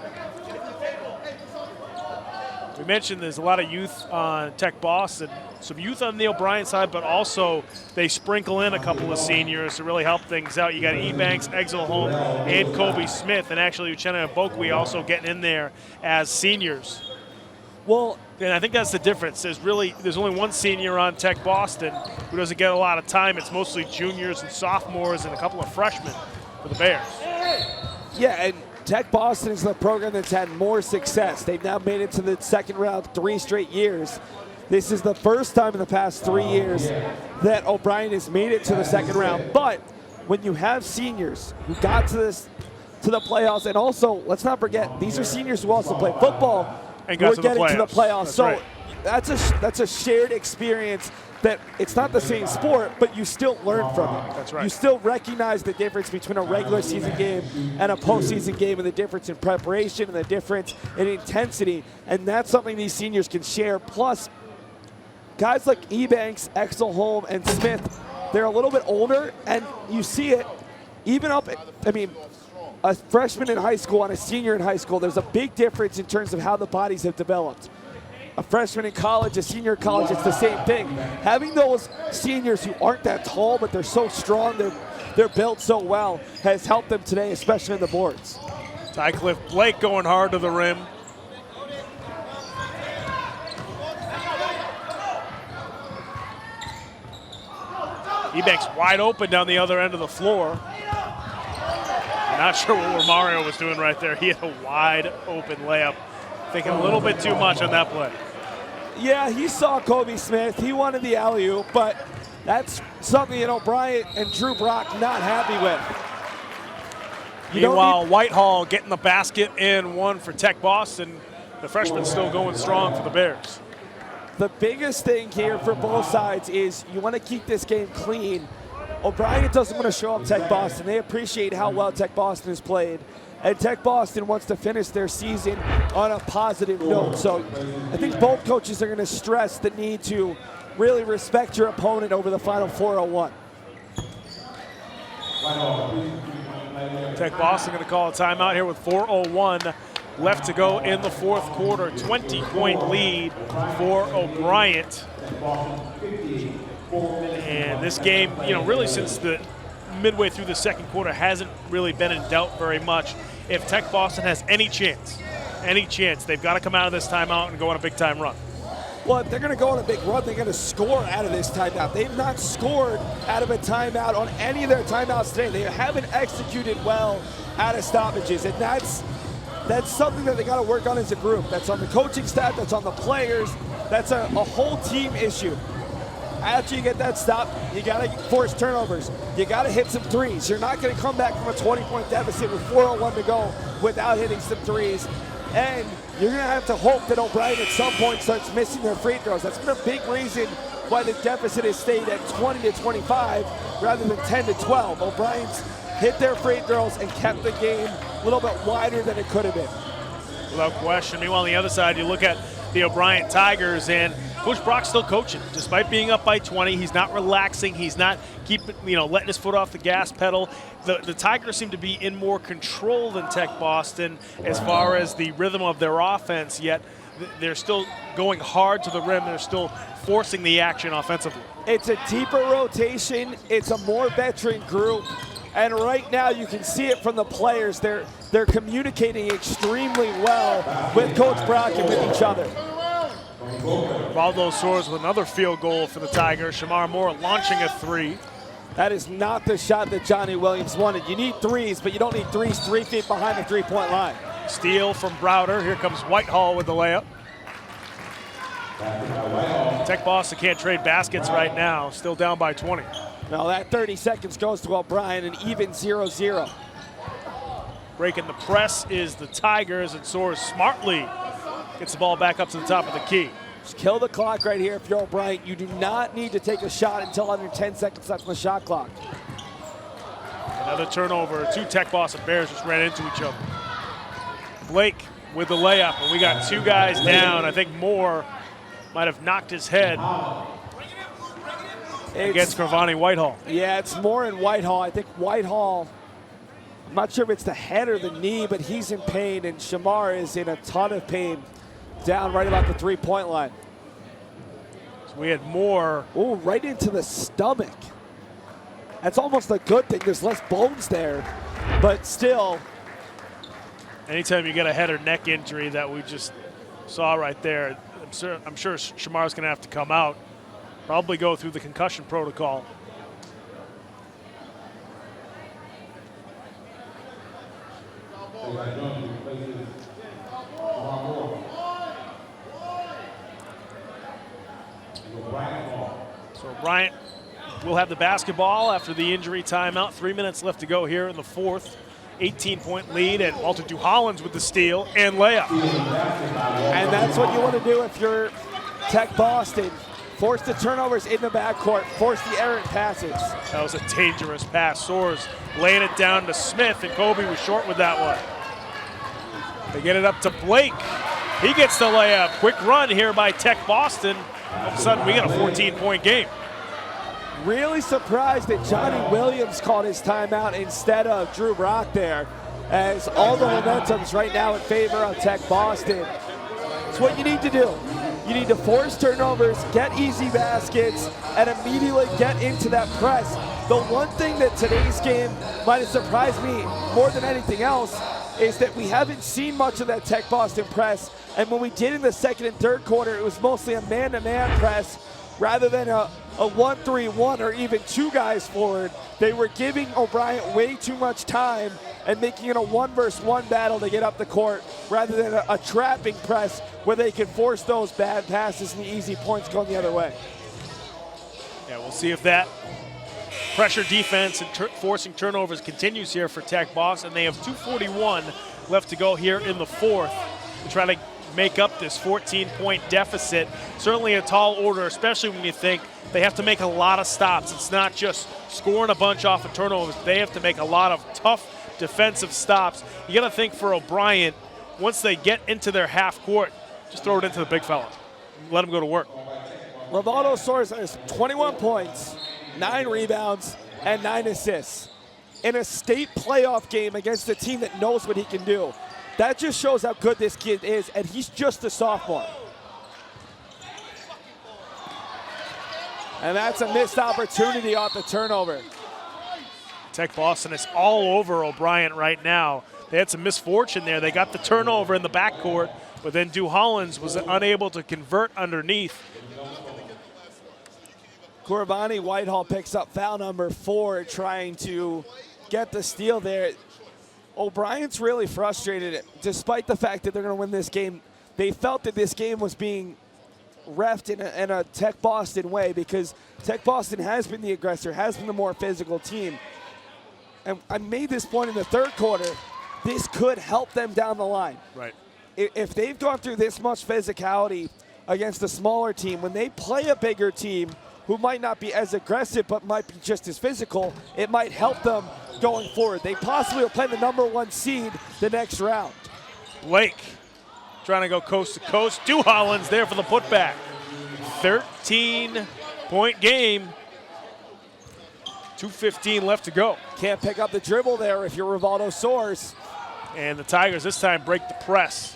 We mentioned there's a lot of youth on TechBoston, some youth on the OBryant side, but also they sprinkle in a couple of seniors to really help things out. You got Ebanks, Exelholm, and Kobe Smith, and actually Uchenna and Bokwe also getting in there as seniors. Well, and I think that's the difference. There's only one senior on TechBoston who doesn't get a lot of time. It's mostly juniors and sophomores and a couple of freshmen for the Bears. Yeah, and TechBoston is the program that's had more success. They've now made it to the second round 3 straight years. This is the first time in the past 3 years that OBryant has made it to the second round. But when you have seniors who got to the playoffs, and also let's not forget these are seniors who also play football and who are got getting to the playoffs. That's so right. that's a shared experience. That it's not the same sport, but you still learn from it. That's right. You still recognize the difference between a regular season game and a postseason game, and the difference in preparation and the difference in intensity, and that's something these seniors can share. Plus, guys like Ebanks, Exelholm, and Smith, they're a little bit older, and you see it even up. A freshman in high school and a senior in high school, there's a big difference in terms of how the bodies have developed. A freshman in college, a senior in college, it's the same thing. Having those seniors who aren't that tall, but they're so strong, they're built so well, has helped them today, especially in the boards. Tycliffe Blake going hard to the rim. Ebanks wide open down the other end of the floor. Not sure what Mario was doing right there. He had a wide open layup. Thinking a little bit too much on that play. Yeah, he saw Kobe Smith. He wanted the alley-oop, but that's something OBryant and Drew Brock not happy with. Meanwhile, Whitehall getting the basket and one for TechBoston. The freshman still going strong for the Bears. The biggest thing here for both sides is you want to keep this game clean. OBryant doesn't want to show up TechBoston. They appreciate how well TechBoston has played. And TechBoston wants to finish their season on a positive note. So I think both coaches are going to stress the need to really respect your opponent over the Final 401. TechBoston going to call a timeout here with 4:01 left to go in the fourth quarter. 20-point lead for OBryant. And this game, really since the midway through the second quarter hasn't really been in doubt very much. If TechBoston has any chance, they've got to come out of this timeout and go on a big-time run. Well, if they're going to go on a big run, they're going to score out of this timeout. They've not scored out of a timeout on any of their timeouts today. They haven't executed well out of stoppages, and that's something that they got to work on as a group. That's on the coaching staff, that's on the players, that's a whole team issue. After you get that stop, you got to force turnovers. You got to hit some threes. You're not going to come back from a 20-point deficit with 4:01 to go without hitting some threes. And you're going to have to hope that OBryant at some point starts missing their free throws. That's been a big reason why the deficit has stayed at 20-25 rather than 10-12. OBryant's hit their free throws and kept the game a little bit wider than it could have been. Without question. Meanwhile, on the other side, you look at the OBryant Tigers, and Coach Brock's still coaching. Despite being up by 20, he's not relaxing. He's not letting his foot off the gas pedal. The Tigers seem to be in more control than TechBoston as far as the rhythm of their offense, yet they're still going hard to the rim. They're still forcing the action offensively. It's a deeper rotation. It's a more veteran group. And right now you can see it from the players. They're communicating extremely well with Coach Brock and with each other. Valdo soars with another field goal for the Tigers. Shamar Moore launching a three. That is not the shot that Johnny Williams wanted. You need threes, but you don't need threes 3 feet behind the three-point line. Steal from Browder. Here comes Whitehall with the layup. TechBoston can't trade baskets right now. Still down by 20. Now that 30 seconds goes to OBryant, and even 0-0. Breaking the press is the Tigers, and soars smartly. Gets the ball back up to the top of the key. Just kill the clock right here if you're OBryant. You do not need to take a shot until under 10 seconds left on the shot clock. Another turnover. Two TechBoston Bears just ran into each other. Blake with the layup, and we got two guys down. I think Moore might have knocked his head against Gravani Whitehall. Yeah, it's Moore and Whitehall. I think Whitehall, I'm not sure if it's the head or the knee, but he's in pain, and Shamar is in a ton of pain down right about the three-point line. So we had Moore. Oh, right into the stomach. That's almost a good thing. There's less bones there, but still. Anytime you get a head or neck injury that we just saw right there, I'm sure Shamar's going to have to come out, probably go through the concussion protocol. So Bryant will have the basketball after the injury timeout. 3 minutes left to go here in the fourth. 18-point lead, and Walter DuHollins with the steal and layup. And that's what you want to do if you're TechBoston. Force the turnovers in the backcourt, force the errant passes. That was a dangerous pass. Soares laying it down to Smith, and Kobe was short with that one. They get it up to Blake. He gets the layup. Quick run here by TechBoston. All of a sudden, we got a 14-point game. Really surprised that Johnny Williams called his timeout instead of Drew Brock there, as all the momentum's right now in favor of TechBoston. It's what you need to do. You need to force turnovers, get easy baskets, and immediately get into that press. The one thing that today's game might have surprised me more than anything else is that we haven't seen much of that TechBoston press, and when we did in the second and third quarter, it was mostly a man-to-man press rather than a 1-3-1 or even two guys forward. They were giving OBryant way too much time and making it a 1-versus-1 battle to get up the court rather than a trapping press where they can force those bad passes and the easy points going the other way. Yeah, we'll see if that pressure defense and forcing turnovers continues here for TechBoston. They have 2:41 left to go here in the fourth to try to make up this 14-point deficit. Certainly a tall order, especially when you think they have to make a lot of stops. It's not just scoring a bunch off of turnovers. They have to make a lot of tough defensive stops. You got to think for OBryant, once they get into their half court, just throw it into the big fella. Let them go to work. Valdo Soares has 21 points, 9 rebounds, and 9 assists. in a state playoff game against a team that knows what he can do. That just shows how good this kid is, and he's just a sophomore. And that's a missed opportunity off the turnover. TechBoston is all over OBryant right now. They had some misfortune there. They got the turnover in the backcourt, but then Dew Hollins was unable to convert underneath. Corbani Whitehall picks up foul number 4, trying to get the steal there. OBryant's really frustrated, despite the fact that they're going to win this game. They felt that this game was being reffed in a TechBoston way, because TechBoston has been the aggressor, has been the more physical team. And I made this point in the third quarter. This could help them down the line. Right. If they've gone through this much physicality against a smaller team, when they play a bigger team who might not be as aggressive but might be just as physical, it might help them going forward. They possibly will play the #1 seed the next round. Blake trying to go coast to coast. Dew Hollins there for the putback. 13-point game. 2:15 left to go. Can't pick up the dribble there if you're Rivaldo Soares. And the Tigers this time break the press.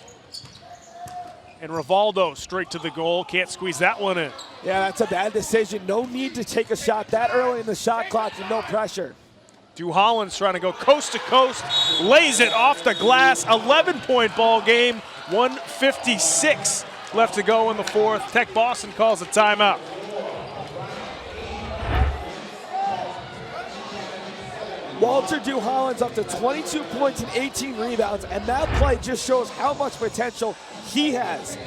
And Rivaldo straight to the goal. Can't squeeze that one in. Yeah, that's a bad decision. No need to take a shot that early in the shot clock with no pressure. Dew Hollins trying to go coast to coast. Lays it off the glass. 11-point ball game. 1:56 left to go in the fourth. TechBoston calls a timeout. Walter Dew Hollins up to 22 points and 18 rebounds, and that play just shows how much potential he has.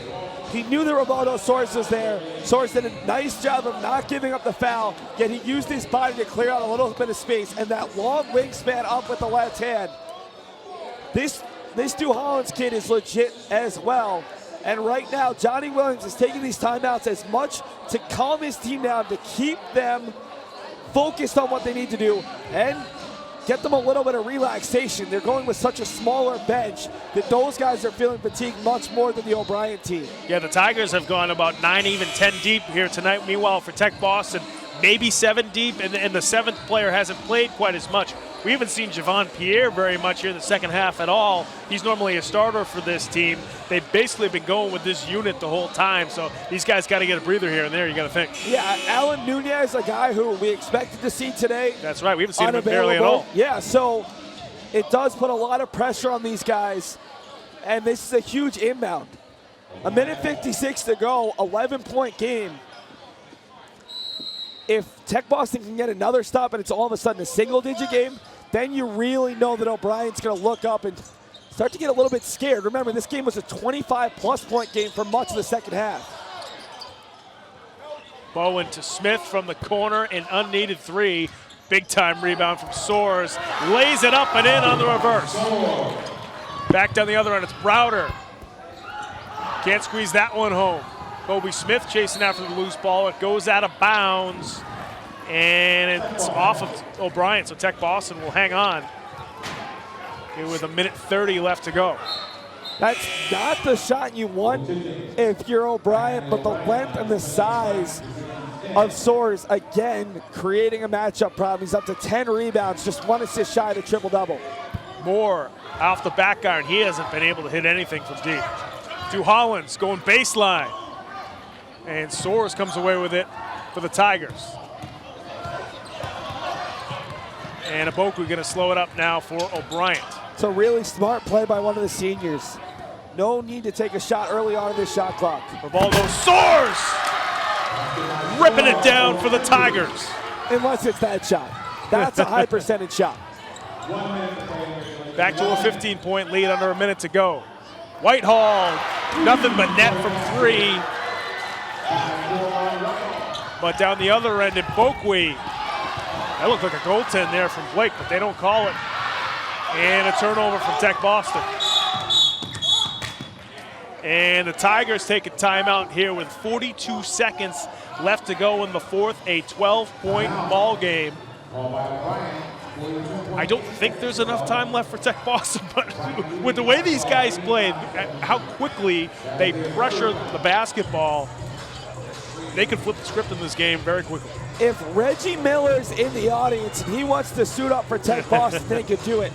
He knew that Rivaldo Soares was there. Soares did a nice job of not giving up the foul, yet he used his body to clear out a little bit of space, and that long wingspan up with the left hand. This Dew Hollins kid is legit as well. And right now, Johnny Williams is taking these timeouts as much to calm his team down, to keep them focused on what they need to do, and get them a little bit of relaxation. They're going with such a smaller bench that those guys are feeling fatigued much more than the OBryant team. Yeah, the Tigers have gone about 9, even 10 deep here tonight. Meanwhile, for TechBoston, maybe 7 deep, and the 7th player hasn't played quite as much. We haven't seen Javon Pierre very much here in the second half at all. He's normally a starter for this team. They've basically been going with this unit the whole time, so these guys got to get a breather here and there, you got to think. Yeah, Alan Nunez, a guy who we expected to see today. That's right, we haven't seen him barely at all. Yeah, so it does put a lot of pressure on these guys, and this is a huge inbound. 1:56 to go, 11-point game. If TechBoston can get another stop and it's all of a sudden a single-digit game, then you really know that OBryant's going to look up and start to get a little bit scared. Remember, this game was a 25-plus point game for much of the second half. Bowen to Smith from the corner, an unneeded 3. Big-time rebound from Soares. Lays it up and in on the reverse. Back down the other end, it's Browder. Can't squeeze that one home. Kobe Smith chasing after the loose ball. It goes out of bounds, and it's off of OBryant, so TechBoston will hang on here with 1:30 left to go. That's not the shot you want if you're OBryant, but the length and the size of Soares, again, creating a matchup problem. He's up to 10 rebounds, just 1 assist shy of a triple-double. Moore off the back iron. He hasn't been able to hit anything from deep. Dew Hollins going baseline. And Soares comes away with it for the Tigers. And Aboku going to slow it up now for OBryant. It's a really smart play by one of the seniors. No need to take a shot early on in this shot clock. Rivaldo Soares ripping it down for the Tigers. Unless it's that shot. That's a high percentage shot. Back to a 15-point lead under a minute to go. Whitehall, nothing but net from 3. But down the other end, Mbokwe, that looked like a goaltend there from Blake, but they don't call it. And a turnover from TechBoston. And the Tigers take a timeout here with 42 seconds left to go in the fourth, a 12-point ball game. I don't think there's enough time left for TechBoston, but with the way these guys play, how quickly they pressure the basketball, they could flip the script in this game very quickly. If Reggie Miller's in the audience and he wants to suit up for TechBoston, they could do it.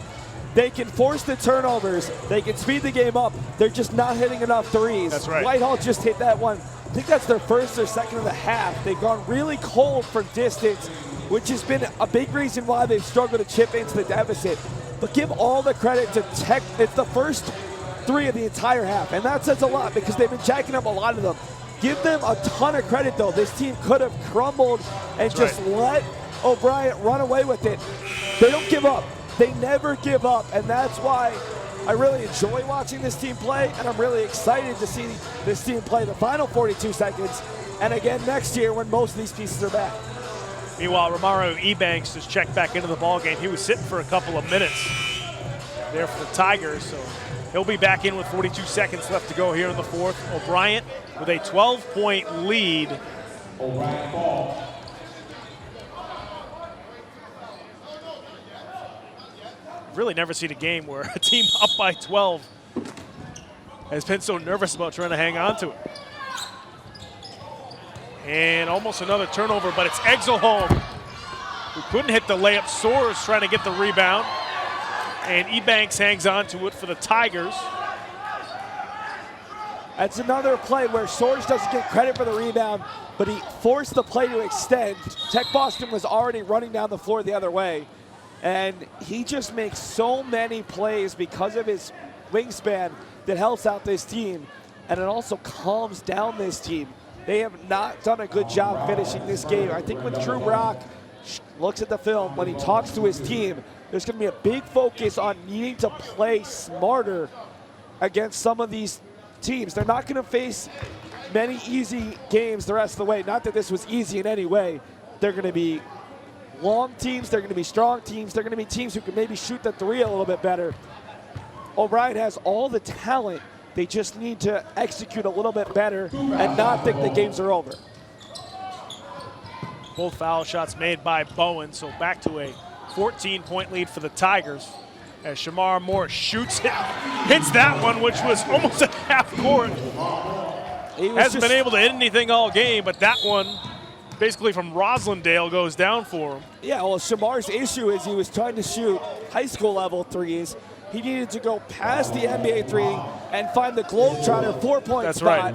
They can force the turnovers. They can speed the game up. They're just not hitting enough threes. That's right. Whitehall just hit that one. I think that's their first or second of the half. They've gone really cold from distance, which has been a big reason why they've struggled to chip into the deficit. But give all the credit to Tech. It's the first three of the entire half, and that says a lot because they've been jacking up a lot of them. Give them a ton of credit, though. This team could have crumbled and just let OBryant run away with it. They don't give up. They never give up, and that's why I really enjoy watching this team play, and I'm really excited to see this team play the final 42 seconds, and again next year when most of these pieces are back. Meanwhile, Romario Ebanks just checked back into the ballgame. He was sitting for a couple of minutes there for the Tigers, so he'll be back in with 42 seconds left to go here in the fourth. OBryant with a 12-point lead. Really never seen a game where a team up by 12 has been so nervous about trying to hang on to it. And almost another turnover, but it's Exelholm who couldn't hit the layup. Soares trying to get the rebound. And Ebanks hangs on to it for the Tigers. That's another play where Soares doesn't get credit for the rebound, but he forced the play to extend. TechBoston was already running down the floor the other way. And he just makes so many plays because of his wingspan that helps out this team. And it also calms down this team. They have not done a good job finishing this game. I think when Drew Brock looks at the film, when he talks to his team, there's going to be a big focus on needing to play smarter against some of these teams. They're not going to face many easy games the rest of the way. Not that this was easy in any way. They're going to be long teams, they're going to be strong teams, they're going to be teams who can maybe shoot the three a little bit better. OBryant has all the talent. They just need to execute a little bit better and not think the games are over. Both foul shots made by Bowen, so back to a 14-point lead for the Tigers as Shamar Moore shoots it, hits that one, which was almost at half court. Hasn't been able to hit anything all game, but that one basically from Roslindale goes down for him. Yeah, well, Shamar's issue is he was trying to shoot high school level threes. He needed to go past the NBA three and find the Globetrotter 4-point spot. That's right.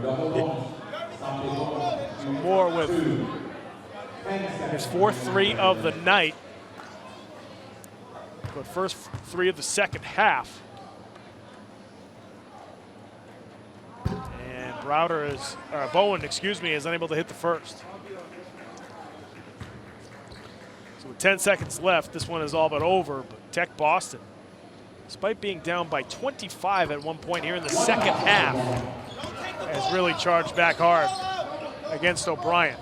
Moore with his fourth three of the night, but first three of the second half. And Bowen, is unable to hit the first. So with 10 seconds left, this one is all but over, but TechBoston, despite being down by 25 at one point here in the second half, has really charged back hard against OBryant.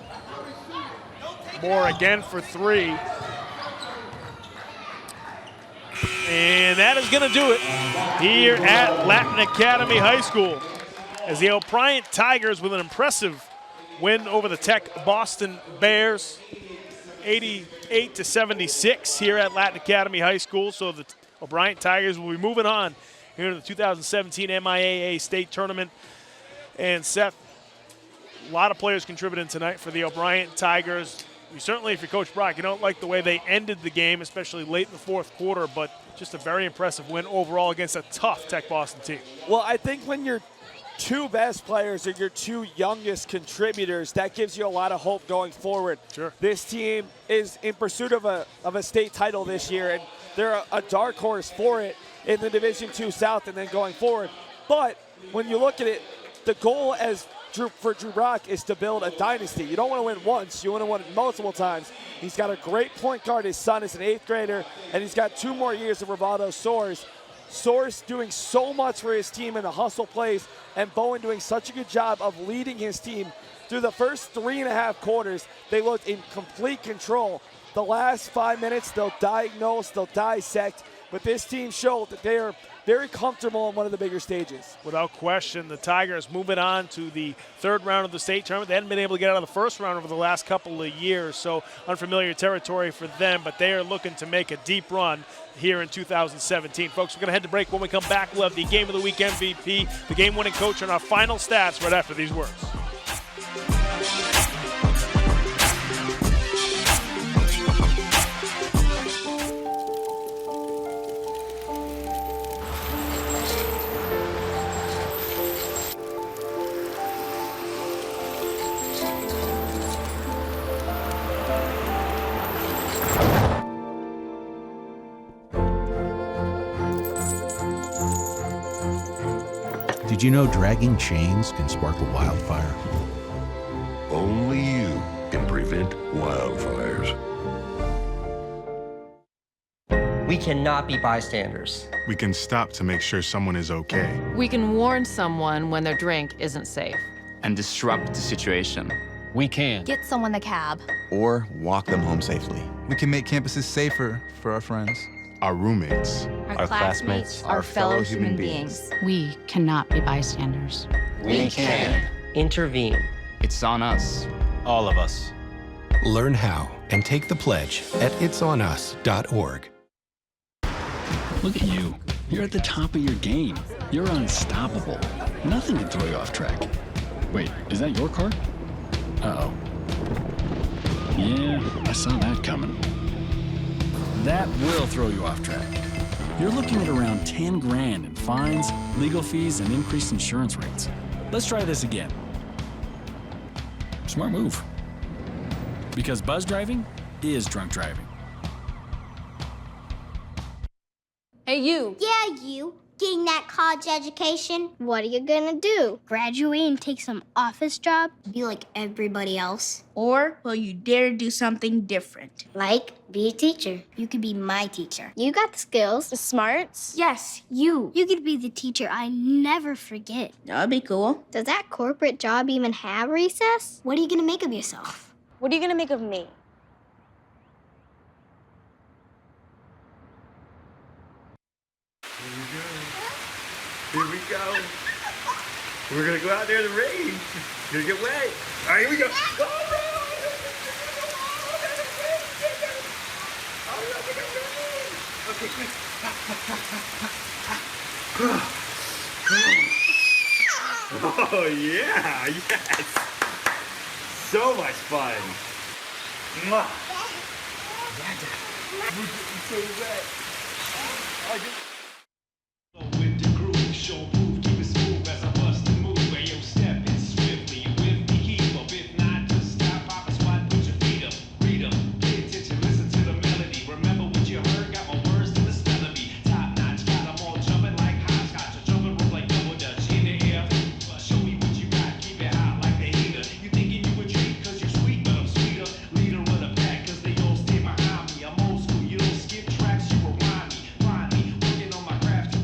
Moore again for three. And that is going to do it here at Latin Academy High School as the OBryant Tigers with an impressive win over the TechBoston Bears, 88-76 here at Latin Academy High School. So the OBryant Tigers will be moving on here to the 2017 MIAA State Tournament. And Seth, a lot of players contributing tonight for the OBryant Tigers. You certainly, if you're Coach Brock, you don't like the way they ended the game, especially late in the fourth quarter, but just a very impressive win overall against a tough TechBoston team. Well, I think when your two best players are your two youngest contributors, that gives you a lot of hope going forward. Sure. This team is in pursuit of a state title this year, and they're a dark horse for it in the Division II South and then going forward. But when you look at it, the goal for Drew Brock is to build a dynasty. You don't want to win once, you want to win multiple times. He's got a great point guard. His son is an 8th grader, and he's got 2 more years of Rivaldo Soares. Soares doing so much for his team in the hustle plays, and Bowen doing such a good job of leading his team. Through the first 3.5 quarters, they looked in complete control. The last 5 minutes, they'll diagnose, they'll dissect, but this team showed that they are very comfortable on one of the bigger stages. Without question, the Tigers moving on to the third round of the state tournament. They hadn't been able to get out of the first round over the last couple of years, so unfamiliar territory for them, but they are looking to make a deep run here in 2017. Folks, we're going to head to break. When we come back, we'll have the Game of the Week MVP, the game-winning coach, and our final stats right after these words. you know dragging chains can spark a wildfire? Only you can prevent wildfires. We cannot be bystanders. We can stop to make sure someone is okay. We can warn someone when their drink isn't safe. And disrupt the situation. We can. Get someone a cab. Or walk them home safely. We can make campuses safer for our friends. Our roommates. Our classmates. Our fellow human beings. We cannot be bystanders. We can. Intervene. It's on us. All of us. Learn how and take the pledge at itsonus.org. Look at you. You're at the top of your game. You're unstoppable. Nothing can throw you off track. Wait, is that your car? Uh-oh. Yeah, I saw that coming. That will throw you off track. You're looking at around 10 grand in fines, legal fees, and increased insurance rates. Let's try this again. Smart move. Because buzz driving is drunk driving. Hey, you. Yeah, you. Getting that college education. What are you gonna do? Graduate and take some office job? Be like everybody else? Or will you dare do something different? Like, be a teacher. You could be my teacher. You got the skills. The smarts? Yes, you. You could be the teacher I never forget. That'd be cool. Does that corporate job even have recess? What are you gonna make of yourself? What are you gonna make of me? Here we go. We're gonna go out there in the rain. Gonna get wet. All right, here we go. Okay, quick. Oh yeah, yes. So much fun. Mwah. We're getting so wet. With the groove, show move, keep it smooth as I bust the move. Where you step it swiftly, with me keep up. If not, just stop, pop a squat, put your feet up. Read up, pay attention, listen to the melody. Remember what you heard, got my words to the spell of me. Top notch, got them all jumping like hopscotch. A jumping rope like double dutch in the air. Show me what you got, keep it hot like the heater. You thinking you a treat, cause you're sweet, but I'm sweeter. Leader of the pack, cause they all stay behind me. I'm old school, you don't skip tracks, you rewind me. Find me, working on my craft.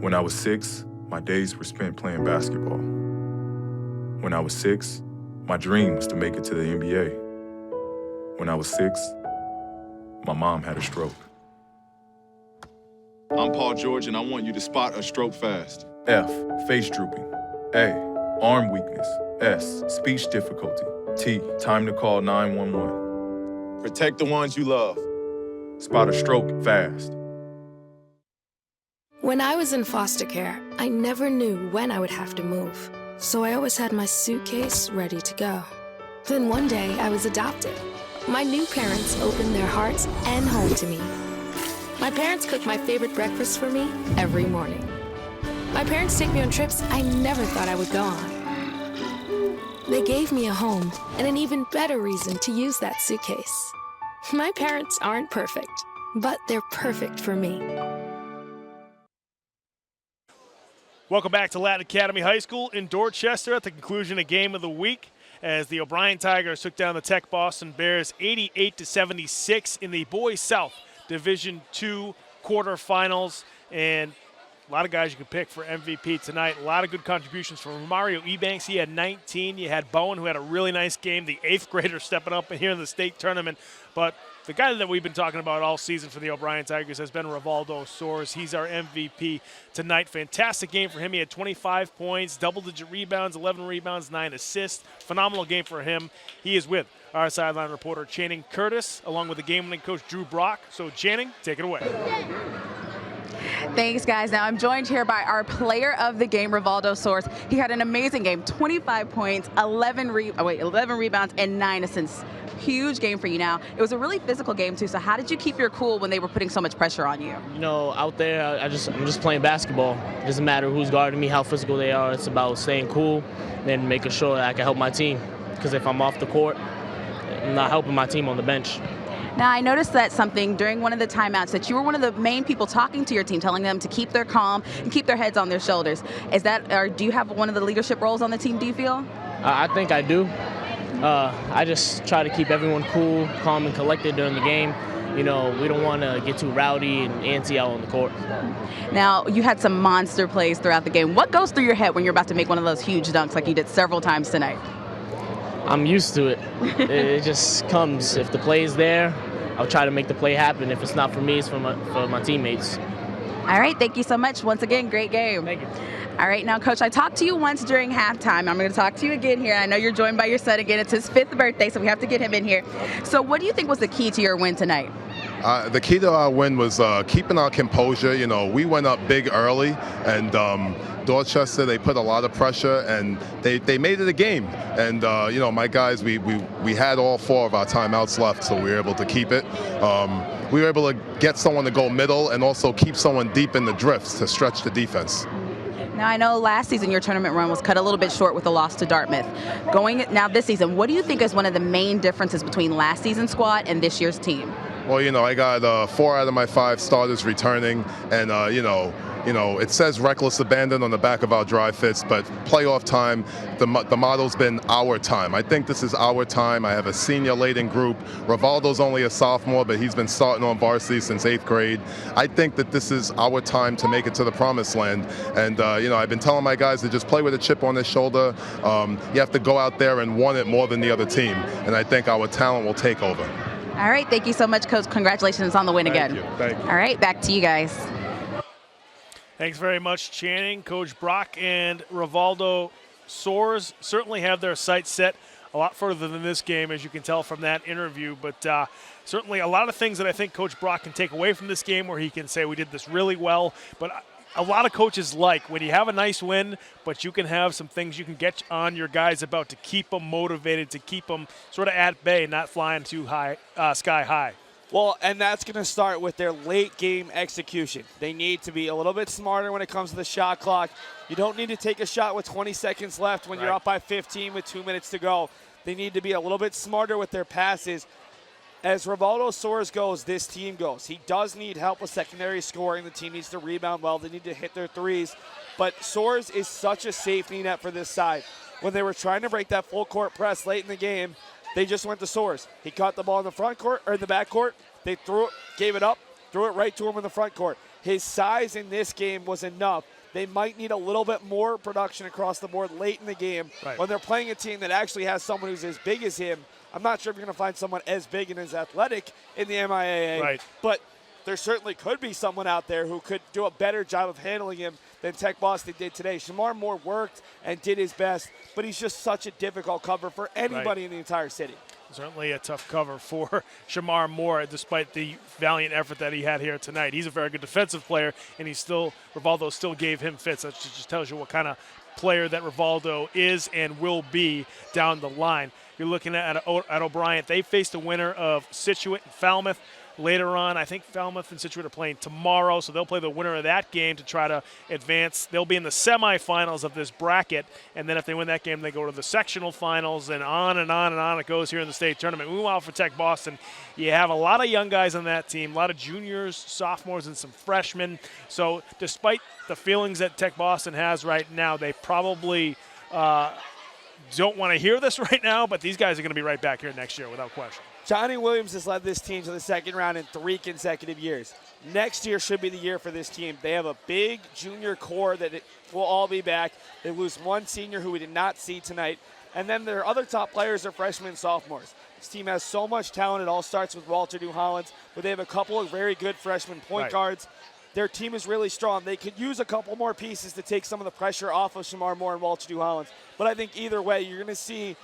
When I was 6, my days were spent playing basketball. When I was 6, my dream was to make it to the NBA. When I was 6, my mom had a stroke. I'm Paul George, and I want you to spot a stroke fast. F, face drooping. A, arm weakness. S, speech difficulty. T, time to call 911. Protect the ones you love. Spot a stroke fast. When I was in foster care, I never knew when I would have to move. So I always had my suitcase ready to go. Then one day, I was adopted. My new parents opened their hearts and home to me. My parents cook my favorite breakfast for me every morning. My parents take me on trips I never thought I would go on. They gave me a home and an even better reason to use that suitcase. My parents aren't perfect, but they're perfect for me. Welcome back to Latin Academy High School in Dorchester at the conclusion of game of the week as the OBryant Tigers took down the TechBoston Bears 88-76 in the Boys South Division II quarterfinals. And a lot of guys you can pick for MVP tonight. A lot of good contributions from Mario Ebanks. He had 19. You had Bowen, who had a really nice game. The 8th grader stepping up here in the state tournament. But the guy that we've been talking about all season for the OBryant Tigers has been Rivaldo Soares. He's our MVP tonight. Fantastic game for him. He had 25 points, double-digit rebounds, 11 rebounds, 9 assists. Phenomenal game for him. He is with our sideline reporter, Channing Curtis, along with the game-winning coach, Drew Brock. So, Channing, take it away. Thanks, guys. Now I'm joined here by our player of the game, Rivaldo Soares. He had an amazing game, 25 points, 11 rebounds, and 9 assists. Huge game for you now. It was a really physical game, too, so how did you keep your cool when they were putting so much pressure on you? You know, out there, I'm just playing basketball. It doesn't matter who's guarding me, how physical they are. It's about staying cool and making sure that I can help my team. Because if I'm off the court, I'm not helping my team on the bench. Now, I noticed that something during one of the timeouts that you were one of the main people talking to your team, telling them to keep their calm and keep their heads on their shoulders. Is that, or do you have one of the leadership roles on the team, do you feel? I think I do. I just try to keep everyone cool, calm, and collected during the game. You know, we don't want to get too rowdy and antsy out on the court. Now, you had some monster plays throughout the game. What goes through your head when you're about to make one of those huge dunks like you did several times tonight? I'm used to it. It just comes. If the play is there, I'll try to make the play happen. If it's not for me, it's for my teammates. All right, thank you so much. Once again, great game. Thank you. All right, now, Coach, I talked to you once during halftime. I'm going to talk to you again here. I know you're joined by your son again. It's his 5th birthday, so we have to get him in here. So what do you think was the key to your win tonight? The key to our win was keeping our composure. You know, we went up big early, and Dorchester, they put a lot of pressure, and they made it a game. And, you know, my guys, we had all 4 of our timeouts left, so we were able to keep it. We were able to get someone to go middle and also keep someone deep in the drifts to stretch the defense. Now, I know last season your tournament run was cut a little bit short with a loss to Dartmouth. Going now this season, what do you think is one of the main differences between last season's squad and this year's team? Well, you know, I got 4 out of my 5 starters returning, and you know, it says reckless abandon on the back of our dry fits, but playoff time, the motto's been our time. I think this is our time. I have a senior-laden group. Rivaldo's only a sophomore, but he's been starting on varsity since 8th grade. I think that this is our time to make it to the promised land. And, you know, I've been telling my guys to just play with a chip on their shoulder. You have to go out there and want it more than the other team. And I think our talent will take over. All right, thank you so much, Coach. Congratulations on the win again. Thank you. All right, back to you guys. Thanks very much, Channing. Coach Brock and Rivaldo Soares certainly have their sights set a lot further than this game, as you can tell from that interview. But certainly a lot of things that I think Coach Brock can take away from this game where he can say we did this really well. But a lot of coaches like when you have a nice win, but you can have some things you can get on your guys about to keep them motivated, to keep them sort of at bay, not flying too high, sky high. Well, and that's going to start with their late game execution. They need to be a little bit smarter when it comes to the shot clock. You don't need to take a shot with 20 seconds left when you're up by 15 with 2 minutes to go. They need to be a little bit smarter with their passes. As Rivaldo Soares goes, this team goes. He does need help with secondary scoring. The team needs to rebound well. They need to hit their threes. But Soares is such a safety net for this side. When they were trying to break that full court press late in the game, they just went to Soares. He caught the ball in the front court or in the back court. They threw it, gave it up, threw it right to him in the front court. His size in this game was enough. They might need a little bit more production across the board late in the game when they're playing a team that actually has someone who's as big as him. I'm not sure if you're going to find someone as big and as athletic in the MIAA, but there certainly could be someone out there who could do a better job of handling him than TechBoston did today. Shamar Moore worked and did his best, but he's just such a difficult cover for anybody in the entire city. Certainly a tough cover for Shamar Moore, despite the valiant effort that he had here tonight. He's a very good defensive player, and Rivaldo still gave him fits. That just tells you what kind of player that Rivaldo is and will be down the line. You're looking at OBryant. They faced the winner of Scituate and Falmouth. Later on, I think Falmouth and Scituate are playing tomorrow, so they'll play the winner of that game to try to advance. They'll be in the semifinals of this bracket, and then if they win that game, they go to the sectional finals, and on and on and on it goes here in the state tournament. Meanwhile, for TechBoston, you have a lot of young guys on that team, a lot of juniors, sophomores, and some freshmen. So despite the feelings that TechBoston has right now, they probably don't want to hear this right now, but these guys are going to be right back here next year without question. Johnny Williams has led this team to the second round in 3 consecutive years. Next year should be the year for this team. They have a big junior core that will all be back. They lose one senior who we did not see tonight. And then their other top players are freshmen and sophomores. This team has so much talent. It all starts with Walter New Hollands, but they have a couple of very good freshman point guards. Their team is really strong. They could use a couple more pieces to take some of the pressure off of Shamar Moore and Walter New Hollands. But I think either way, you're going to see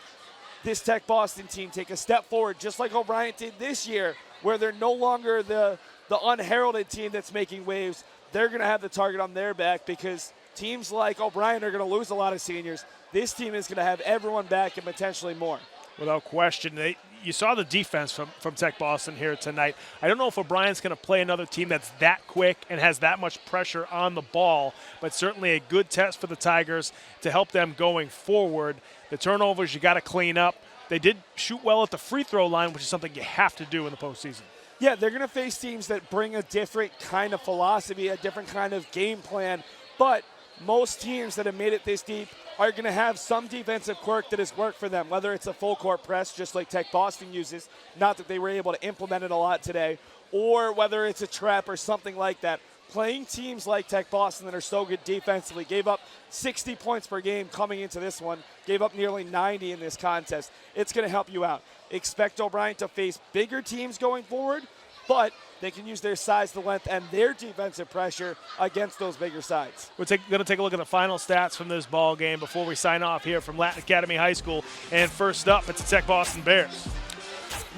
this TechBoston team take a step forward, just like OBryant did this year, where they're no longer the unheralded team that's making waves. They're going to have the target on their back because teams like OBryant are going to lose a lot of seniors. This team is going to have everyone back and potentially more. Without question. You saw the defense from TechBoston here tonight. I don't know if OBryant's going to play another team that's that quick and has that much pressure on the ball, but certainly a good test for the Tigers to help them going forward. The turnovers you got to clean up. they did shoot well at the free throw line, which is something you have to do in the postseason. Yeah, they're going to face teams that bring a different kind of philosophy, a different kind of game plan. But most teams that have made it this deep are going to have some defensive quirk that has worked for them, whether it's a full court press, just like TechBoston uses, not that they were able to implement it a lot today, or whether it's a trap or something like that. Playing teams like TechBoston that are so good defensively, gave up 60 points per game coming into this one, gave up nearly 90 in this contest. It's going to help you out. Expect OBryant to face bigger teams going forward, but they can use their size, the length, and their defensive pressure against those bigger sides. We're going to take a look at the final stats from this ball game before we sign off here from Latin Academy High School. And first up, it's the TechBoston Bears.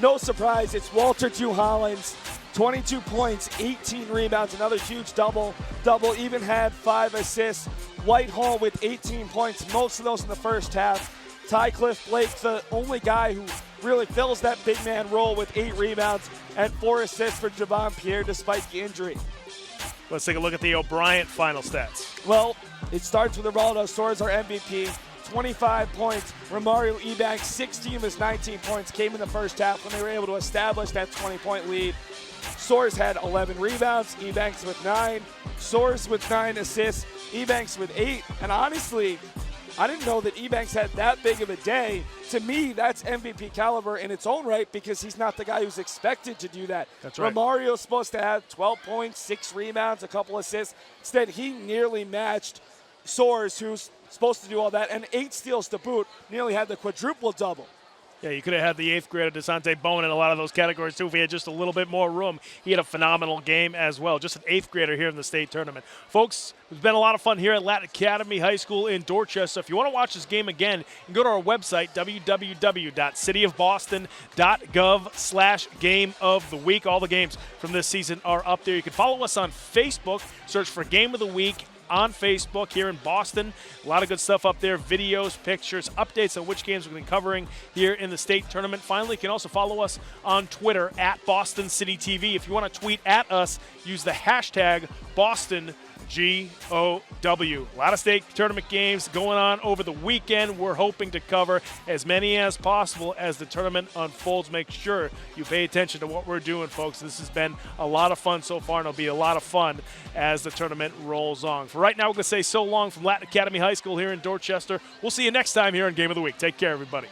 No surprise, it's Walter Two Hollins, 22 points, 18 rebounds, another huge double, even had 5 assists. Whitehall with 18 points, most of those in the first half. Tycliffe Blake, the only guy who really fills that big man role with 8 rebounds and 4 assists for Javon Pierre despite the injury. Let's take a look at the OBryant final stats. Well, it starts with Ronaldo Soares, our MVP, 25 points. Romario Ebanks, 16 of his 19 points came in the first half when they were able to establish that 20-point lead. Soares had 11 rebounds, Ebanks with 9. Soares with 9 assists, Ebanks with 8. And honestly, I didn't know that Ebanks had that big of a day. To me, that's MVP caliber in its own right because he's not the guy who's expected to do that. That's right. Romario's supposed to have 12 points, 6 rebounds, a couple assists. Instead, he nearly matched Soares, who's supposed to do all that, and 8 steals to boot, nearly had the quadruple double. Yeah, you could have had the 8th grader Desante Bowen in a lot of those categories, too, if he had just a little bit more room. He had a phenomenal game as well, just an 8th grader here in the state tournament. Folks, it's been a lot of fun here at Latin Academy High School in Dorchester. If you want to watch this game again, you can go to our website, www.cityofboston.gov/game of the week. All the games from this season are up there. You can follow us on Facebook, search for Game of the Week on Facebook here in Boston. A lot of good stuff up there, videos, pictures, updates on which games we're going to be covering here in the state tournament. Finally, you can also follow us on Twitter at Boston City TV. If you want to tweet at us, use the hashtag BostonGOW. A lot of state tournament games going on over the weekend. We're hoping to cover as many as possible as the tournament unfolds. Make sure you pay attention to what we're doing, folks. This has been a lot of fun so far, and it'll be a lot of fun as the tournament rolls on. For right now, we're going to say so long from Latin Academy High School here in Dorchester. We'll see you next time here on Game of the Week. Take care, everybody.